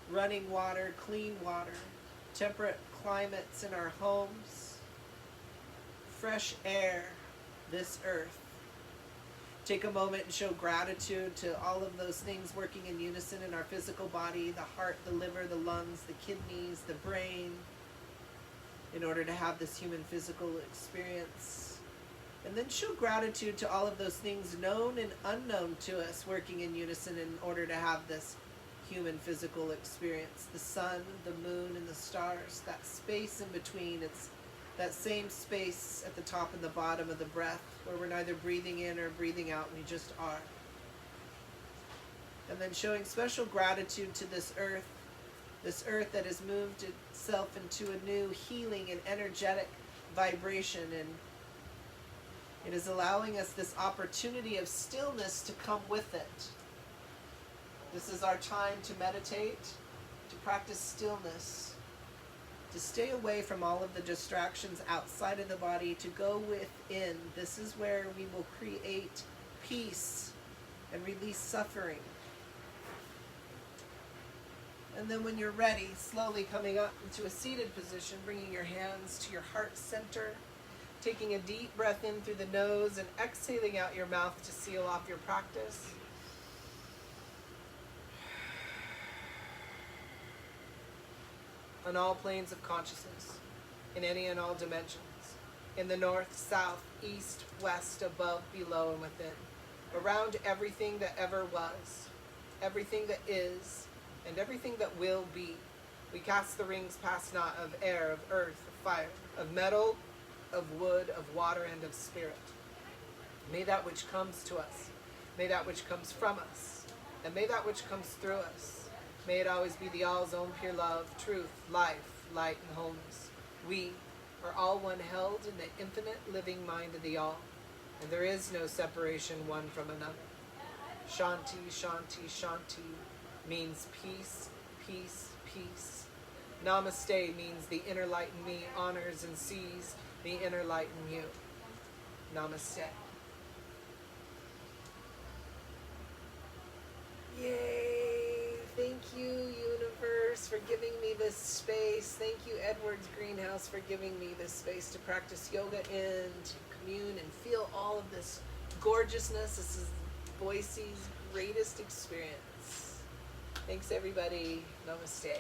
running water, clean water, temperate climates in our homes, fresh air, this earth. Take a moment and show gratitude to all of those things working in unison in our physical body, the heart, the liver, the lungs, the kidneys, the brain, in order to have this human physical experience. And then show gratitude to all of those things known and unknown to us working in unison in order to have this human physical experience. The sun, the moon, and the stars, that space in between, it's that same space at the top and the bottom of the breath where we're neither breathing in or breathing out, we just are. And then showing special gratitude to this earth that has moved itself into a new healing and energetic vibration, and it is allowing us this opportunity of stillness to come with it. This is our time to meditate, to practice stillness, to stay away from all of the distractions outside of the body, to go within. This is where we will create peace and release suffering. And then when you're ready, slowly coming up into a seated position, bringing your hands to your heart center, taking a deep breath in through the nose and exhaling out your mouth to seal off your practice. on all planes of consciousness, in any and all dimensions, in the north, south, east, west, above, below, and within, around everything that ever was, everything that is, and everything that will be. We cast the rings past not of air, of earth, of fire, of metal, of wood, of water, and of spirit. May that which comes to us, may that which comes from us, and may that which comes through us, may it always be the all's own pure love, truth, life, light, and wholeness. We are all one, held in the infinite living mind of the all, and there is no separation one from another. Shanti, Shanti, Shanti means peace, peace, peace. Namaste means the inner light in me honors and sees the inner light in you. Namaste. Yay! Thank you, universe, for giving me this space. Thank you, Edwards Greenhouse, for giving me this space to practice yoga in, to commune and feel all of this gorgeousness. This is Boise's greatest experience. Thanks, everybody. Namaste.